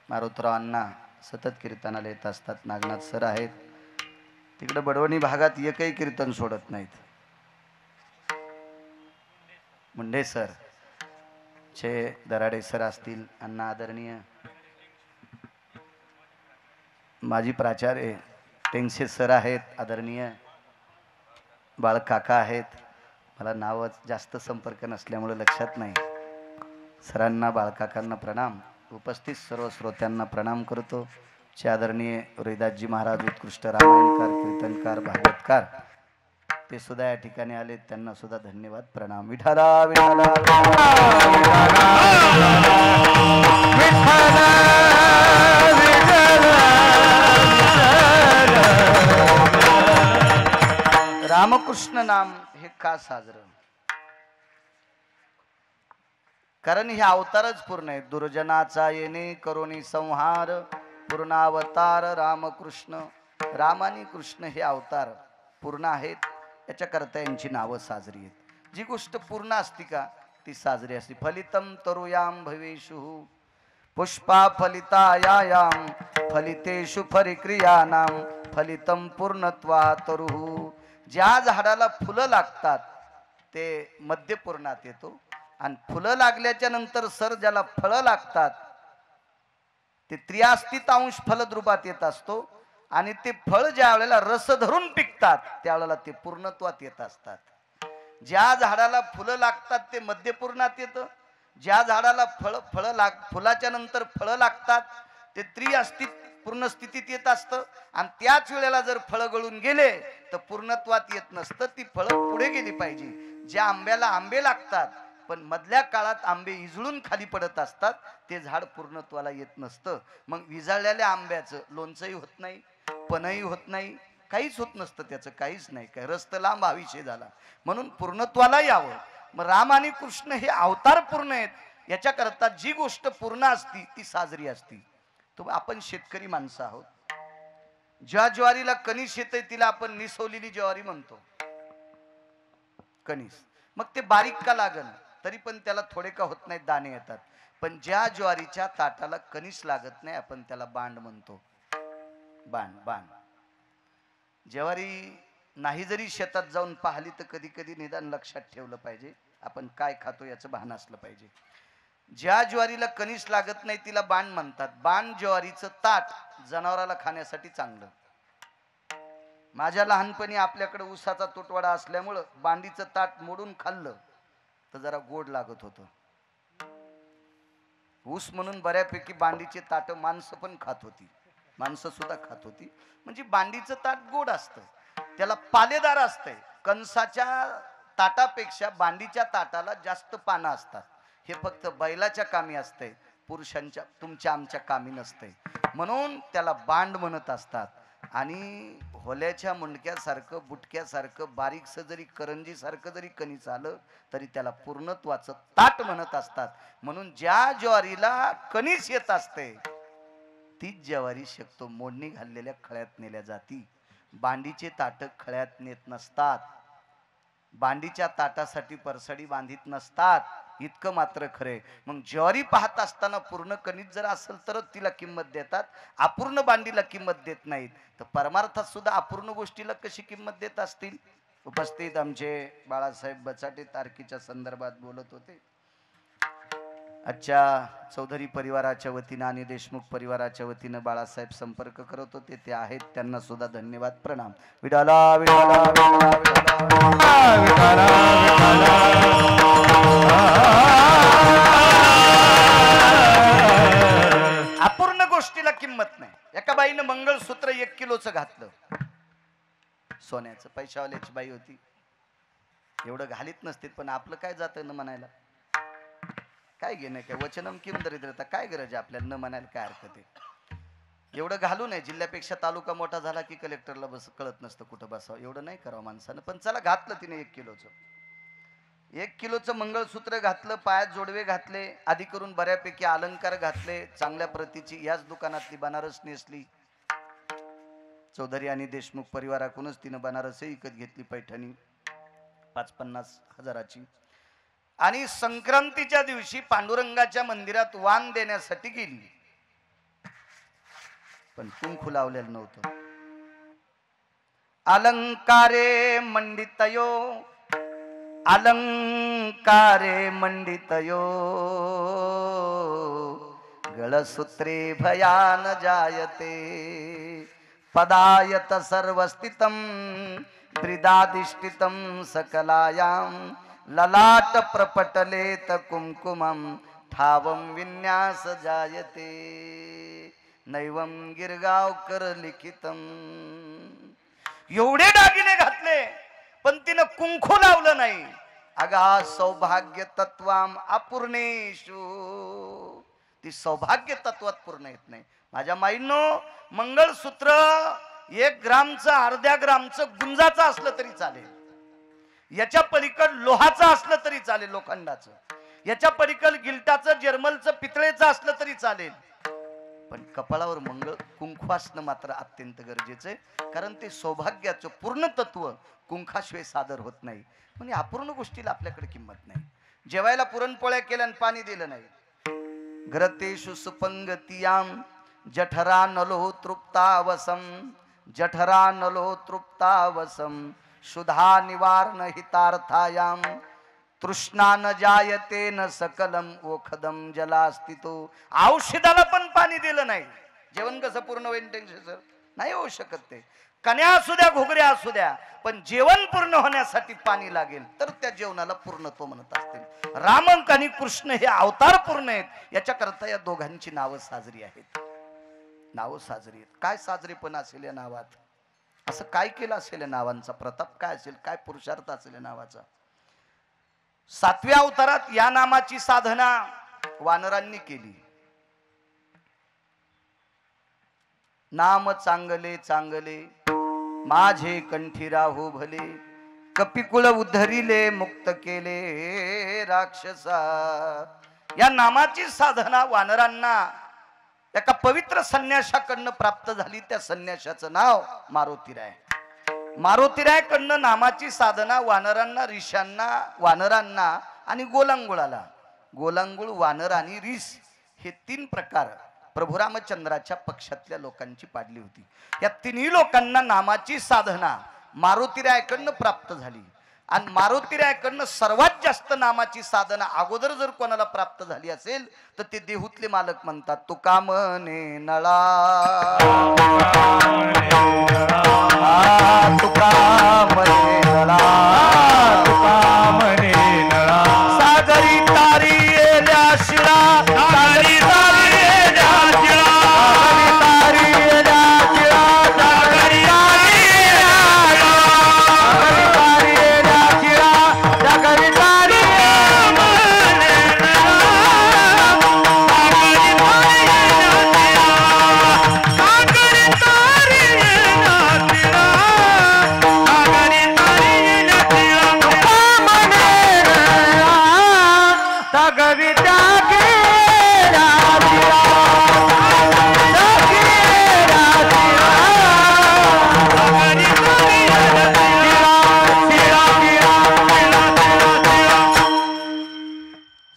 मारुतराव अण्णा सतत कीर्तनाला येत असतात. नागनाथ सर आहेत तिकडे बडवणी भागात एकही कीर्तन सोडत नाहीत. मुंडे सर चे दराडे सर असतील, अण्णा आदरणीय माजी प्राचार्य टेंगसे सर आहेत, आदरणीय बाळकाका आहेत. मला नावच जास्त संपर्क नसल्यामुळे लक्षात नाही. सरांना बाळकाकांना प्रणाम. उपस्थित सर्व श्रोत्यांना प्रणाम करतो. चे आदरणीय रोहिदासजी महाराज उत्कृष्ट रामायणकार कीर्तनकार भागवतकार ते सुद्धा या ठिकाणी आले, त्यांना सुद्धा धन्यवाद प्रणाम. विठाला विठाला रामकृष्ण नाम हे का साजरं? कारण हे अवतारच पूर्ण आहे. दुर्जनाचा येणे करोनी संहार पूर्णावतार रामकृष्ण. राम आणि कृष्ण हे अवतार पूर्ण आहेत, याच्याकरता यांची नावं साजरी आहेत. जी गोष्ट पूर्ण असती का ती साजरी असते. फलितम तरुयाम भवेशु पुष्पा फलितायाम फलितेषु परिक्रियानाम फलितम पूर्णत्वा तरुः. ज्या झाडाला फुलं लागतात ते मध्य पूर्णात येतो आणि फुलं लागल्याच्या नंतर सर ज्याला फळं लागतात ते 83 फलद्रूपात येत असतो आणि ते फळ ज्या वेळेला रस धरून पिकतात त्यावेळेला ते पूर्णत्वात येत असतात. ज्या झाडाला फुलं लागतात ते मध्य पूर्णात येतं, ज्या झाडाला फुलाच्या नंतर फळं लागतात ते पूर्ण स्थितीत येत असतं आणि त्याच वेळेला जर फळं गळून गेले तर पूर्णत्वात येत नसतं. ती फळं पुढे गेली पाहिजे. ज्या आंब्याला आंबे लागतात पण मधल्या काळात आंबे इजळून खाली पडत असतात ते झाड पूर्णत्वाला येत नसतं. मग विजळलेल्या आंब्याचं लोणचंही होत नाही, पणही होत नाही, काहीच होत नसतं, त्याचं काहीच नाही. काय रस्त लांब हा विषय झाला. म्हणून पूर्णत्वाला यावं. मग राम आणि कृष्ण हे अवतार पूर्ण आहेत. याच्याकरता जी गोष्ट पूर्ण असती ती साजरी असती. तो आपण शेतकरी माणसं आहोत. ज्या ज्वारीला कणीस येते तिला आपण निसवलेली ज्वारी म्हणतो, कणीस. मग ते बारीक का लागन तरी पण त्याला थोडे का होत नाही, दाणे येतात. पण ज्या ज्वारीच्या ताटाला कणीस लागत नाही आपण त्याला बांड म्हणतो. बांड. ज्वारी नाही जरी शेतात जाऊन पाहिली तर कधी कधी निदान लक्षात ठेवलं पाहिजे आपण काय खातो याचं भान असलं पाहिजे. ज्या ज्वारीला कणीस लागत नाही तिला बांड म्हणतात. बांड ज्वारीचं ताट जनावराला खाण्यासाठी चांगलं. माझ्या लहानपणी आपल्याकडे ऊसाचा तुटवडा असल्यामुळं बांडीचं ताट मोडून खाल्लं तर जरा गोड लागत होतं. ऊस म्हणून बऱ्यापैकी बांडीचे ताट माणसं पण खात होती, माणसं सुद्धा खात होती. म्हणजे बांडीचं ताट गोड असतं, त्याला पालेदार असतंय. कंसाच्या ताटापेक्षा बांडीच्या ताटाला जास्त पानं असतात. हे फक्त बैलाच्या कामी असतंय, पुरुषांच्या तुमच्या आमच्या कामी नसतंय. म्हणून त्याला बांड म्हणत असतात. आणि होल्याच्या मुंडक्यासारखं बुटक्यासारखं बारीकसं जरी करंजीसारखं जरी कणीस आलं तरी त्याला पूर्णत्वाचं ताट म्हणत असतात. म्हणून ज्या ज्वारीला कणीस येत असते तीच ज्वारी शकतो मोडणी घाललेल्या खळ्यात नेल्या जाती. बांडीचे ताट खळ्यात नेत नसतात, बांडीच्या ताटासाठी परसडी बांधित नसतात, इतकं मात्र खरे. मग ज्वारी पाहत असताना पूर्ण कणीस जर असेल तरच तिला किंमत देतात, अपूर्ण बांडीला किंमत देत नाहीत. तर परमार्थात सुद्धा अपूर्ण गोष्टीला कशी किंमत देत असतील. उपस्थित आमचे बाळासाहेब बचाटे तारकीच्या संदर्भात बोलत होते. आजच्या चौधरी परिवाराच्या वतीनं आणि देशमुख परिवाराच्या वतीनं बाळासाहेब संपर्क करत होते, ते आहेत, त्यांना सुद्धा धन्यवाद, प्रणाम. विडाला विडाला विडाला विडाला अपूर्ण गोष्टीला किंमत नाही. एका बाईनं मंगळसूत्र 1 किलोचं घातलं, सोन्याचं, पैशावाल्याची बाई होती, एवढं घालीत नसते, पण आपलं काय जातं न म्हणायला. काय घेणं, काय वचनम किम दरिद्रता, काय गरज आहे आपल्याला न म्हणायला, काय अर्थ ते. एवढं घालू नये. जिल्ह्यापेक्षा तालुका मोठा झाला की कलेक्टरला कळत नसतं कुठं बसावं. एवढं नाही करावं माणसानं. पण चला घातलं तिने 1 किलोचं. 1 किलोचं मंगळसूत्र घातलं, पायात जोडवे घातले, आधी करून बऱ्यापैकी अलंकार घातले, चांगल्या प्रतीची याच दुकानातली बनारस नेसली. चौधरी आणि देशमुख परिवाराकडूनच तिनं बनारसही विकत घेतली, पैठणी 50-50 हजाराची. आणि संक्रांतीच्या दिवशी पांडुरंगाच्या मंदिरात वाण देण्यासाठी गेली, पण कुंकू लावलेलं नव्हतं. अलंकारे मंडितयो, अलंकारे मंडितयो, गळसूत्रे भयान जायते, पदायत सर्वस्थितं ब्रिदाधिष्ठितं सकलायां, ललाट प्रपटलेत कुंकुमं ठावं विन्यास जायते, नैवं गिरगावकर लिखितम. एवढे दागिने घातले पण तिनं कुंकू लावलं नाही. अगा सौभाग्य तत्वाम अपूर्णेषु, ती सौभाग्य तत्वात पूर्ण येत नाही. माझ्या माईंनो, मंगळसूत्र 1 ग्रामचं, अर्ध्या ग्रामचं, गुंजाचं असलं तरी चालेल, याच्या पलीकड लोहाचं असलं तरी चालेल, लोखंडाचं, याच्या पलीकड गिल्टाचं, जर्मलचं, पितळेचं असलं तरी चालेल, पण कपाळावर मंगळ कुंकू असणं मात्र अत्यंत गरजेचं आहे. कारण ते सौभाग्याचं पूर्ण तत्व कुंकाशिवाय सादर होत नाही. म्हणजे अपूर्ण गोष्टीला आपल्याकडे किंमत नाही. जेवायला पुरणपोळ्या केल्या आणि पाणी दिलं नाही. घरतेषु सुपंगतियाम जठरा नलो तृप्तावसम, जठरा नलो तृप्तावसम, शुद्धा निवारण हितार्थायाम, तृष्णा न जायते न सकलम ओखदम जलास्तितो. औषधाला पण पाणी दिलं नाही. जेवण कसं पूर्ण होईल टेन्शन सर, नाही होऊ शकत ते. कन्या असू द्या घुगऱ्या असू द्या, पण जेवण पूर्ण होण्यासाठी पाणी लागेल, तर त्या जेवणाला पूर्णत्व म्हणत असतील. राम आणि कृष्ण हे अवतार पूर्ण आहेत, याच्याकरता या दोघांची नावं साजरी आहेत. नावं साजरी आहेत. काय साजरेपण असेल या नावात? असं काय केलं असेल या नावांचा? प्रताप काय असेल? काय पुरुषार्थ असेल या नावाचा? 7व्या अवतारात या नामाची साधना वानरांनी केली. नाम चांगले चांगले माझे कंठी राहू भले, कपिकुळ उद्धरिले मुक्त केले राक्षसा. या नामाची साधना वानरांना एका पवित्र संन्याशाकडनं प्राप्त झाली. त्या संन्याशाचं नाव मारुतीराय. मारुतीरायकडनं नामाची साधना वानरांना, ऋषांना, वानरांना आणि गोलांगुळाला. गोलांगुळ, वानर आणि ऋष हे 3 प्रकार प्रभू रामचंद्राच्या पक्षातल्या लोकांची पाडली होती. या 3ही लोकांना नामाची साधना मारुतीरायकडनं प्राप्त झाली. आणि मारुतीरायकडनं सर्वात जास्त नामाची साधना अगोदर जर कोणाला प्राप्त झाली असेल तर ते देहूतले मालक म्हणतात, तुका म्हणे नळा, तुका म्हणे नळा, तुका म्हणे नळा, सागरी तारी येल्या शिळा, सागरी तारी येल्या शिळा, सागरी तारी येल्या शिळा, सागरी तारी येल्या शिळा, सागरी तारी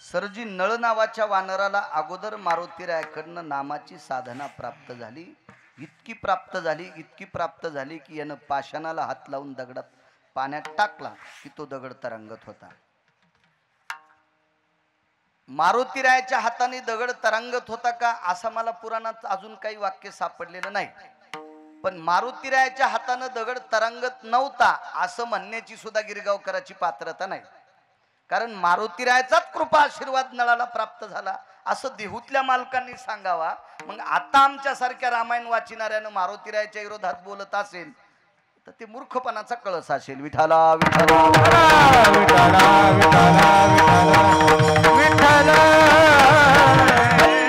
सरजी नळ नावाच्या वानराला अगोदर मारुतीरायाकडनं नामाची साधना प्राप्त झाली. इतकी प्राप्त झाली की यानं पाषाणाला हात लावून दगडात पाण्यात टाकला की तो दगड तरंगत होता. मारुतीरायाच्या हाताने दगड तरंगत होता का असं मला पुराणात अजून काही वाक्य सापडलेलं नाही, पण मारुतीरायाच्या हाताने दगड तरंगत नव्हता असं म्हणण्याची सुद्धा गिरगावकराची पात्रता नाही. कारण मारुतीरायाचाच कृपा आशीर्वाद नळाला प्राप्त झाला असं देहूतल्या मालकांनी सांगावा. मग आता आमच्या सारख्या रामायण वाचिणाऱ्यानं मारुतीरायाच्या विरोधात बोलत असेल तर ते मूर्खपणाचा कळस असेल. विठाला विठाला विठाला.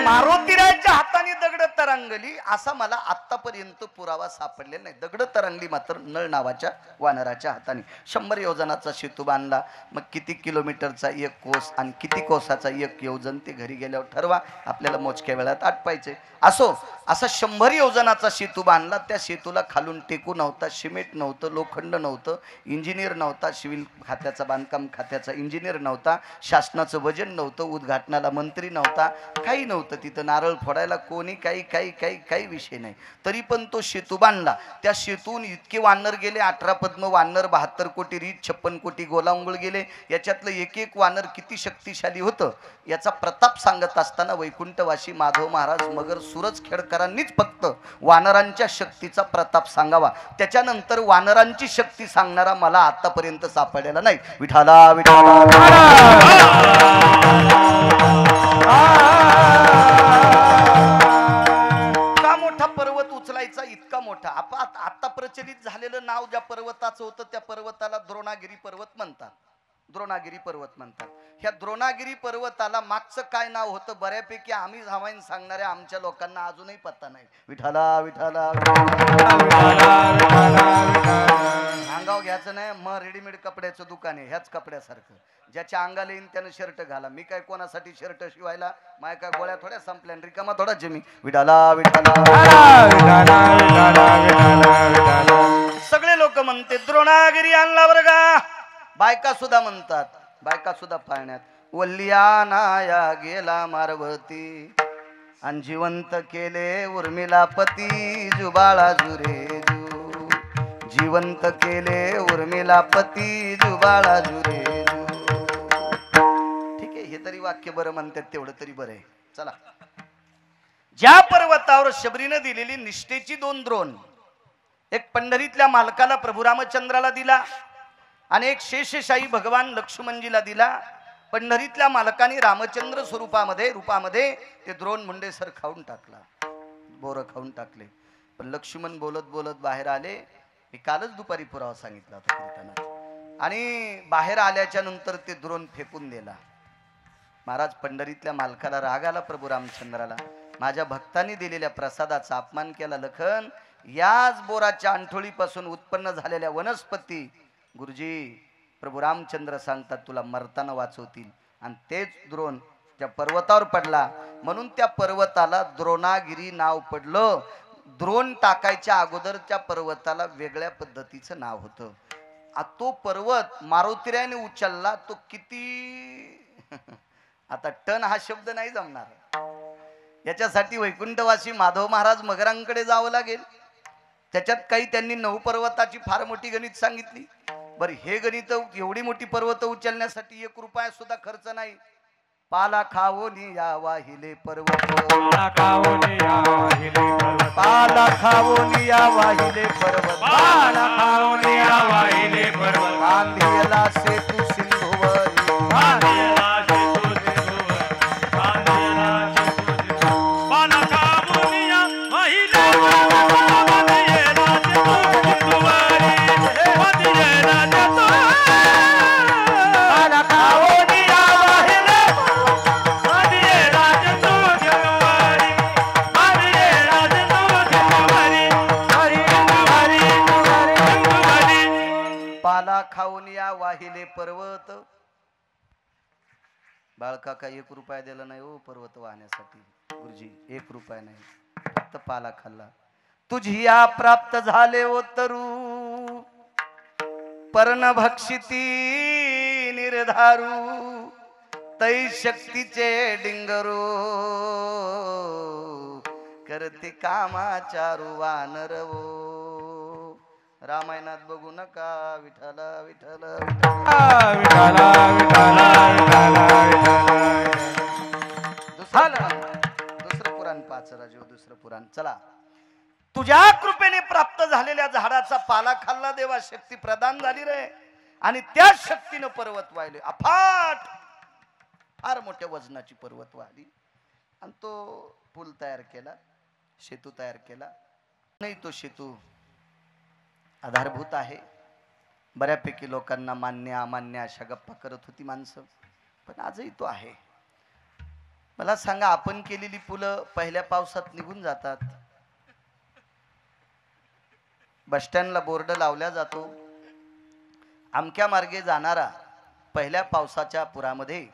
मारुतीरायाच्या हाताने दगड तरंगली असा मला आतापर्यंत पुरावा सापडलेला नाही. दगड तरंगली मात्र नळ नावाच्या वानराच्या हाताने. 100 योजनाचा सेतू बांधला. मग किती किलोमीटरचा 1 कोस आणि किती कोसाचा 1 योजन ते घरी गेल्यावर ठरवा, आपल्याला मोजक्या वेळात आटपायचे. असो असा 100 योजनाचा सेतू बांधला. त्या सेतूला खालून टेकू नव्हता, सिमेंट नव्हतं, लोखंड नव्हतं, इंजिनियर नव्हता, सिव्हिल खात्याचा बांधकाम खात्याचा इंजिनियर नव्हता, शासनाचं वजन नव्हतं, उद्घाटनाला मंत्री नव्हता, काही नव्हतं तिथं. नारळ फोडायला कोणी काही विषय नाही. तरी पण तो सेतू बांधला. त्या सेतून इतके वानर गेले, 18 पद्म वानर, 72 कोटी रीत, 56 कोटी गोलांगुळ गेले. याच्यातलं एक वानर किती शक्तिशाली होतं याचा प्रताप सांगत असताना वैकुंठवासी माधव महाराज मगर सूरज खेडकरांनीच फक्त वानरांच्या शक्तीचा प्रताप सांगावा. त्याच्यानंतर वानरांची शक्ती सांगणारा मला आतापर्यंत सापडलेला नाही. विठाला विठाला. का मोठा पर्वत उचलायचा, इतका मोठा. आता प्रचलित झालेलं नाव ज्या पर्वताचं होतं त्या पर्वताला द्रोणागिरी पर्वत म्हणतात. द्रोणागिरी पर्वत म्हणतात. ह्या द्रोणागिरी पर्वताला मागचं काय नाव होतं बऱ्यापैकी आम्ही रामायण सांगणाऱ्या आमच्या लोकांना अजूनही पत्ता नाही. विठाला विठाला. अंगाव घ्यायचं नाही. मग रेडीमेड कपड्याचं दुकान आहे, ह्याच कपड्यासारखं. ज्याच्या अंगाला येईन त्यानं शर्ट घाला. मी काय कोणासाठी शर्ट शिवायला, माय काय गोळ्या थोड्या संपल्या रिकामा थोडा जमी. विठाला विठाला. सगळे लोक म्हणते द्रोणागिरी आणला बरं का. बायका सुद्धा म्हणतात, बायका सुद्धा पाळण्यात. वल्ल्यानाया गेला मारवती आणि जिवंत केले उर्मिला पती जुबाळा जुरेजू. जिवंत केले उर्मिला पती जुबाळा जुरेजू. ठीक आहे, हे तरी वाक्य बरं म्हणतात, तेवढं तरी बरं आहे. चला, ज्या पर्वतावर शबरीनं दिलेली निष्ठेची 2 द्रोण एक पंढरीतल्या मालकाला प्रभू रामचंद्राला दिला आणि एक शेषशाही भगवान लक्ष्मणजीला दिला. पंढरीतल्या मालकाने रामचंद्र रूपामध्ये ते द्रोण मुंडेसर खाऊन टाकला, बोरं खाऊन टाकले. पण लक्ष्मण बोलत बोलत बाहेर आले. मी कालच दुपारी पुरावा सांगितला होता कीर्तनात. आणि बाहेर आल्याच्या नंतर ते द्रोण फेकून दिला. महाराज पंढरीतल्या मालकाला राग आला प्रभू रामचंद्राला. माझ्या भक्तांनी दिलेल्या प्रसादाचा अपमान केला. लखन, याच बोराच्या अंठोळीपासून उत्पन्न झालेल्या वनस्पती गुरुजी प्रभू रामचंद्र सांगतात तुला मरताना वाचवतील. आणि तेच द्रोण त्या पर्वतावर पडला म्हणून त्या पर्वताला द्रोणागिरी नाव पडलं. द्रोण टाकायच्या अगोदर त्या पर्वताला वेगळ्या पद्धतीचं नाव होतं. तो पर्वत मारुतीरायाने उचलला तो किती आता टन हा शब्द नाही जमणार. याच्यासाठी वैकुंठवासी माधव महाराज मगरांकडे जावं लागेल. त्याच्यात काही त्यांनी 9 पर्वताची फार मोठी गणित सांगितली. बरं, हे गणित एवढी मोठी पर्वत उचलण्यासाठी 1 रुपया सुद्धा खर्च नाही. पाला खावोनी या वाहिले पर्वत, पाला खावोनी या वाहिले पर्वत, पाला खावोनी या वाहिले पर्वत, पाला खावोनी या वाहिले पर्वत, बांधियला सेतू सिंधुवरी, बांधियला सेतू सिंधुवर, बांधियला सेतू सिंधुवर. पाला खावोनी या वाहिले पर्वत, बांधियला सेतू सिंधुवरी, बांधियला सेतू. पाला खावोनी या वाहिले पर्वत, बांधियला सेतू सिंधुवरी, बांधियला सेतू सिंधुवरी, हरी हरी हरी. पाला खाऊन या वाहिले पर्वत. बाळकाका 1 रुपया दिला नाही हो पर्वत वाहण्यासाठी. गुरुजी 1 रुपया नाही, फक्त पाला खाल्ला. तुझी या प्राप्त झाले ओ तरू, पर्ण भक्षिती निर्धारू, तै शक्तीचे डिंगरू, करते कामाचारू वानरवो. रामायणात बघू नका विठ्ठला विठ्ठल विठाला विठाला विठाला दुसरं पुराण 5 राजीव. दुसरं पुराण. चला, तुझ्या कृपेने प्राप्त झालेल्या झाडाचा पाला खाल्ला देवा, शक्ती प्रदान झाली रे. आणि त्या शक्तीनं पर्वत वाहिले. अफाट फार मोठ्या वजनाची पर्वत वाहिली. आणि तो पूल तयार केला, सेतू तयार केला. नाही तो सेतू आधारभूत आहे. बऱ्यापैकी लोकांना मान्य अमान्य अशा गप्पा करत होती माणसं, पण आजही तो आहे. मला सांगा, आपण केलेली पुलं पहिल्या पावसात निघून जातात. बसस्टँडला बोर्ड लावला जातो, अमक्या मार्गे जाणारा पहिल्या पावसाच्या पुरामध्ये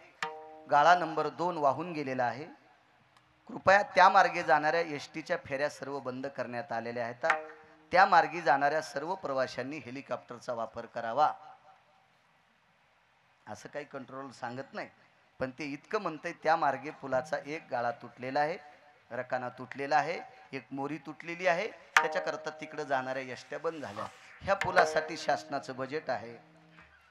गाळा नंबर 2 वाहून गेलेला आहे. कृपया त्या मार्गे जाणाऱ्या एसटीच्या फेऱ्या सर्व बंद करण्यात आलेल्या आहेत. त्या मार्गी जाणाऱ्या सर्व प्रवाशांनी हेलिकॉप्टरचा वापर करावा. असं काही कंट्रोल सांगत नाही, पण ते इतकं म्हणतंय त्या मार्गे पुलाचा एक गाळा तुटलेला आहे, रकाना तुटलेला आहे, एक मोरी तुटलेली आहे. त्याच्याकरता तिकडे जाणाऱ्या एसट्या बंद झाल्या. ह्या पुलासाठी शासनाचं बजेट आहे,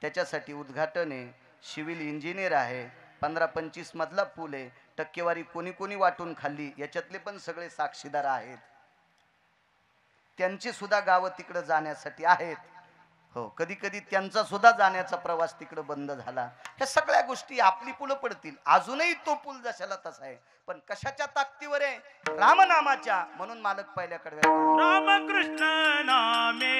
त्याच्यासाठी उद्घाटन आहे, सिव्हिल इंजिनियर आहे, 15-25 मधला पूल आहे. टक्केवारी कोणी कोणी वाटून खाल्ली याच्यातले पण सगळे साक्षीदार आहेत. त्यांची सुद्धा गावं तिकडे जाण्यासाठी आहेत. हो, कधी कधी त्यांचा सुद्धा जाण्याचा प्रवास तिकडे बंद झाला. ह्या सगळ्या गोष्टी आपली पुलं पडतील. अजूनही तो पूल जशाला तसा आहे, पण कशाच्या ताकदीवर आहे? रामनामाच्या. म्हणून मालक पहिल्याकडे रामकृष्ण नामे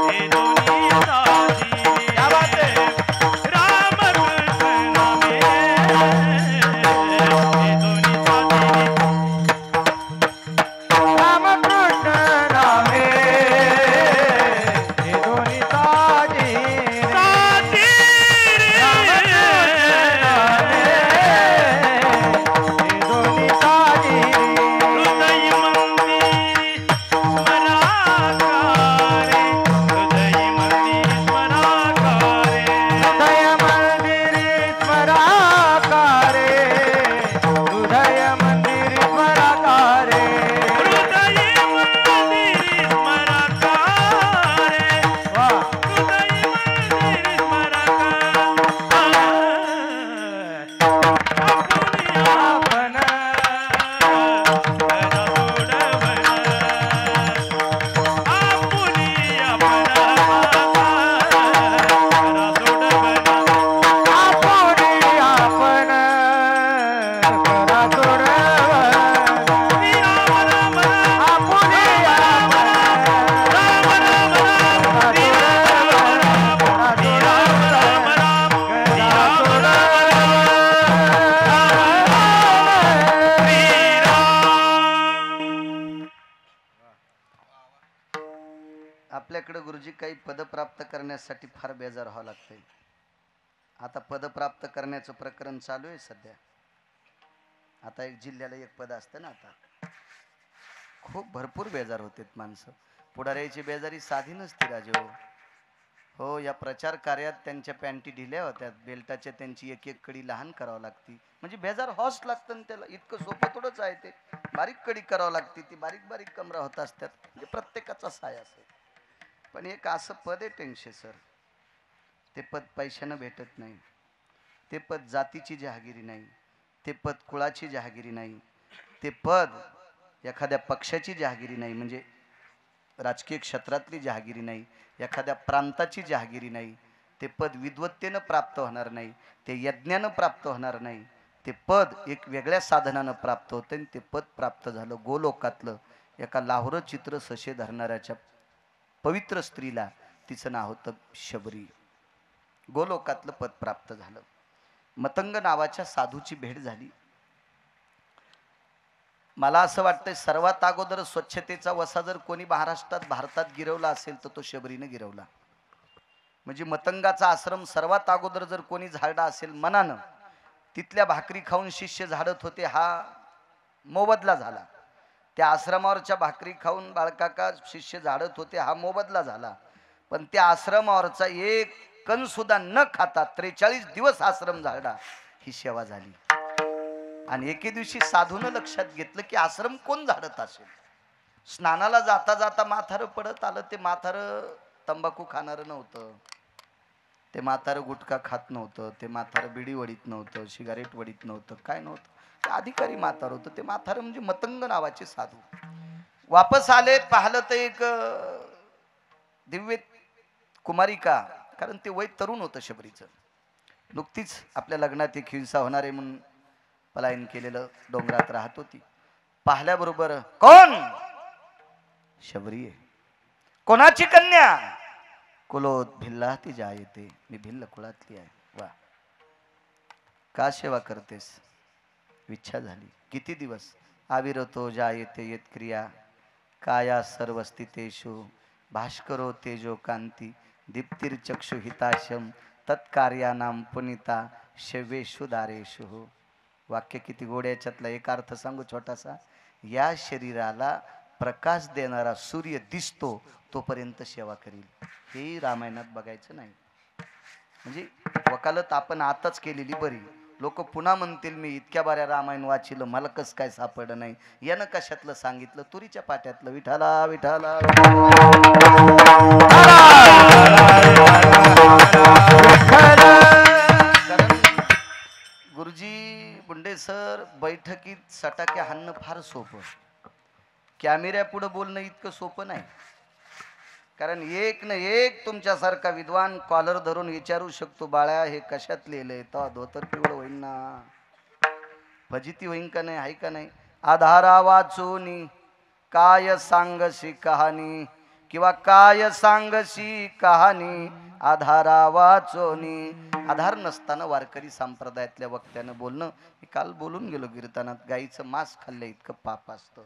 हे दोन्ही साथी. क्या बात आहे? रामकृष्ण नामे हे दोन्ही साथी. रामकृष्ण नामे हे दोन्ही साथी. साथी हे दोन्ही साथी. हृदय मंदिरी स्मराकारे. आपल्याकडे गुरुजी काही पद प्राप्त करण्यासाठी फार बेजार व्हावं लागतंय. आता पद प्राप्त करण्याचं प्रकरण चालू आहे सध्या. आता एक जिल्ह्याला एक पद असतं ना. आता खूप भरपूर बेजार होते माणसं. पुढाऱ्याची बेजारी साधी नसती राजे हो. हो, या प्रचार कार्यात त्यांच्या पॅन्टी ढिल्या होत्या, बेल्टाच्या त्यांची एक एक कडी लहान करावं लागती. म्हणजे बेजार हॉस लागतं ना त्याला. इतकं सोपं थोडंच आहे ते. बारीक कडी करावं लागते. ती बारीक बारीक कमरा होत असतात. म्हणजे प्रत्येकाचा साय असेल. पण एक असं पद आहे टेन्शे सर, ते पद पैशानं भेटत नाही. ते पद जातीची जहागिरी नाही. ते पद कुळाची जहागिरी नाही. ते पद एखाद्या पक्षाची जहागिरी नाही. म्हणजे राजकीय क्षेत्रातली जहागिरी नाही. एखाद्या प्रांताची जहागिरी नाही. ते पद विद्वत्तेनं प्राप्त होणार नाही. ते यज्ञानं प्राप्त होणार नाही. ते पद एक वेगळ्या साधनानं प्राप्त होते. आणि ते पद प्राप्त झालं गोलोकातलं एका लाहोर चित्र सशे धरणाऱ्याच्या पवित्र स्त्रीला. तिचं नाव होतं शबरी. गोलोकातलं पद प्राप्त झालं. मतंग नावाच्या साधूची भेट झाली. मला असं वाटतंय सर्वात अगोदर स्वच्छतेचा वसा जर कोणी महाराष्ट्रात भारतात गिरवला असेल तर तो शबरीने गिरवला. म्हणजे मतंगाचा आश्रम सर्वात अगोदर जर कोणी झाडा असेल मनानं, तिथल्या भाकरी खाऊन शिष्य झाडत होते, हा मोबदला झाला. त्या आश्रमावरच्या भाकरी खाऊन बाळकाका शिष्य झाडत होते, हा मोबदला झाला. पण त्या आश्रमावरचा एक कण सुद्धा न खाता 43 दिवस आश्रम झाडा, ही सेवा झाली. आणि एके दिवशी साधूनं लक्षात घेतलं की आश्रम कोण झाडत असेल. स्नानाला जाता जाता म्हातारं पडत आलं. ते म्हातारं तंबाखू खाणारं नव्हतं. ते म्हातारं गुटखा खात नव्हतं. ते म्हातारं बिडी वडीत नव्हतं. सिगारेट वडीत नव्हतं. काय नव्हतं. ते अधिकारी म्हातारं होतं. ते म्हातारं म्हणजे मतंग नावाचे साधू. वापस आले, पाहिलं तर एक दिव्य कुमारिका, कारण ते वय तरुण होतं शबरीचं. नुकतीच आपल्या लग्नात एक हिंसा होणार आहे म्हणून पलायन केलेलं, डोंगरात राहत होती. पाहिल्याबरोबर कोण? शबरी आहे. कोणाची कन्या? कुलोत भिल्ला ती जा येते. मी भिल्ल कुळातली आहे. वा, का सेवा करतेस? इच्छा झाली. किती दिवस? आविरतो जा येते येत क्रिया काया सर्वस्थितेषु भास्करो तेजो कांती दीप्तिर्चक्षु हिताशम तत्कार्यानाम पुनिता शवेषु दारेषु. वाक्य किती गोड. याच्यातला एक अर्थ सांगू छोटासा. या शरीराला प्रकाश देणारा सूर्य दिसतो तोपर्यंत सेवा करील. हे रामायणात बघायचं नाही. म्हणजे वकालत आपण आताच केलेली बरी. लोक पुन्हा म्हणतील मी इतक्या बाऱ्या रामायण वाचिलं, मला कसं काय सापडलं नाही. यानं कशातलं सांगितलं? तुरीच्या पाट्यातलं. विठाला विठाला गुरुजी बुंडे सर, बैठकीत सटाके हाणणं फार सोपं. कॅमेऱ्या पुढे बोलणं इतकं सोपं नाही. कारण एक न एक तुमच्यासारखा विद्वान कॉलर धरून विचारू शकतो, बाळा हे कशात लिहिलंय? तो धोतर पिवळं होईन ना, फजिती होईन का नाही? आहे का नाही? आधारा वाचूनी काय सांगशी कहाणी, किंवा काय सांगशी कहाणी आधारा वाचोनी. आधार नसताना वारकरी संप्रदायातल्या वक्त्यानं बोलणं. मी काल बोलून गेलो कीर्तनात, गाईचं मांस खाल्लं इतकं पाप असतं.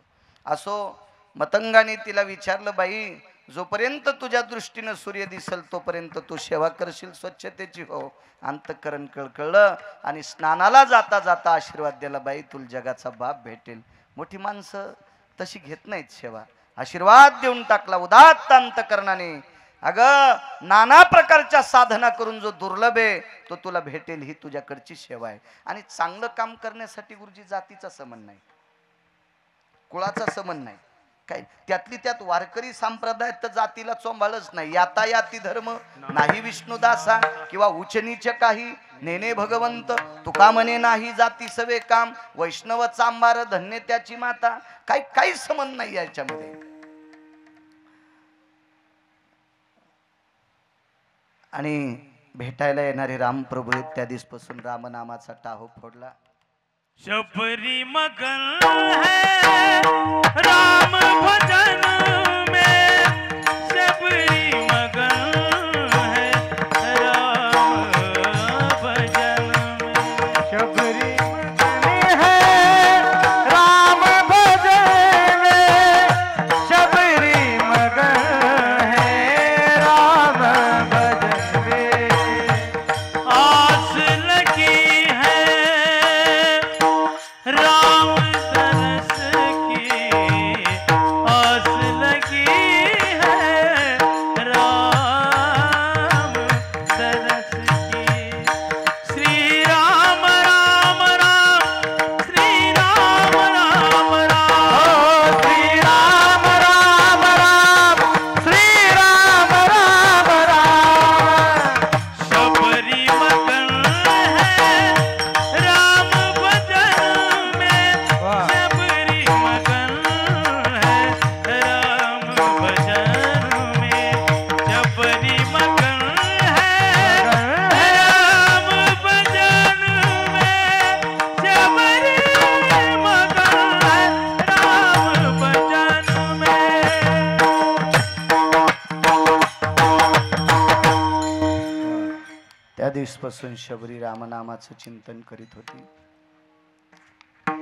असो, मतंगाने तिला विचारलं, बाई जोपर्यंत तुझ्या दृष्टीनं सूर्य दिसल तोपर्यंत तू सेवा करशील स्वच्छतेची? हो. अंतःकरण कळकळलं आणि स्नानाला जाता जाता आशीर्वाद दिला, बाई तुला जगाचा बाप भेटेल. मोठी माणसं तशी घेत नाहीत सेवा. आशीर्वाद देऊन टाकला उदात्त अंतःकरणाने. अगं नाना प्रकारच्या साधना करून जो दुर्लभ आहे तो तुला भेटेल, ही तुझ्याकडची सेवा आहे. आणि चांगलं काम करण्यासाठी गुरुजी जातीचा संबंध नाही, कुळाचा संबंध नाही. काय त्यातली त्यात वारकरी संप्रदायात तर जातीला चोंबाळच नाही. यातायाती धर्म नाही विष्णुदासा, किंवा उचनीच काही नेने भगवंत. तुका म्हणे नाही जाती सवे काम, वैष्णव चांबार धन्य त्याची माता. काही संबंध नाही याच्यामध्ये. आणि भेटायला येणारे रामप्रभू आहेत, त्या दिवसपासून रामनामाचा टाहो फोडला. शबरी मगन है राम भजन में, शबरी मगन है राम भजन में. शबरी मगन है राम भजन में, शबरी मगन है दिवसपासून शबरी रामनामाचं चिंतन करीत होती.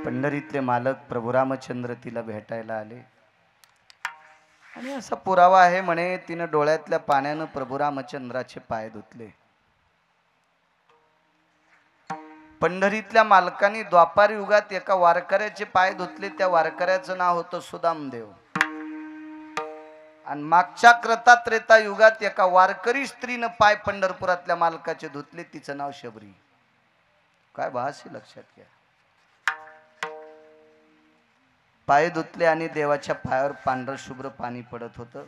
पंढरीतले मालक प्रभू रामचंद्र तिला भेटायला आले आणि असा पुरावा आहे म्हणे तिनं डोळ्यातल्या पाण्यानं प्रभू रामचंद्राचे पाय धुतले. पंढरीतल्या मालकांनी द्वापार युगात एका वारकऱ्याचे पाय धुतले. त्या वारकऱ्याचं नाव होतं सुदामदेव. आणि मागच्या कृता युगात एका वारकरी स्त्रीनं पाय पंढरपुरातल्या मालकाचे धुतले. तिचं नाव शबरी. काय भाषी लक्षात घ्या. पाय धुतले आणि देवाच्या पायावर पांढरं शुभ्र पाणी पडत होतं.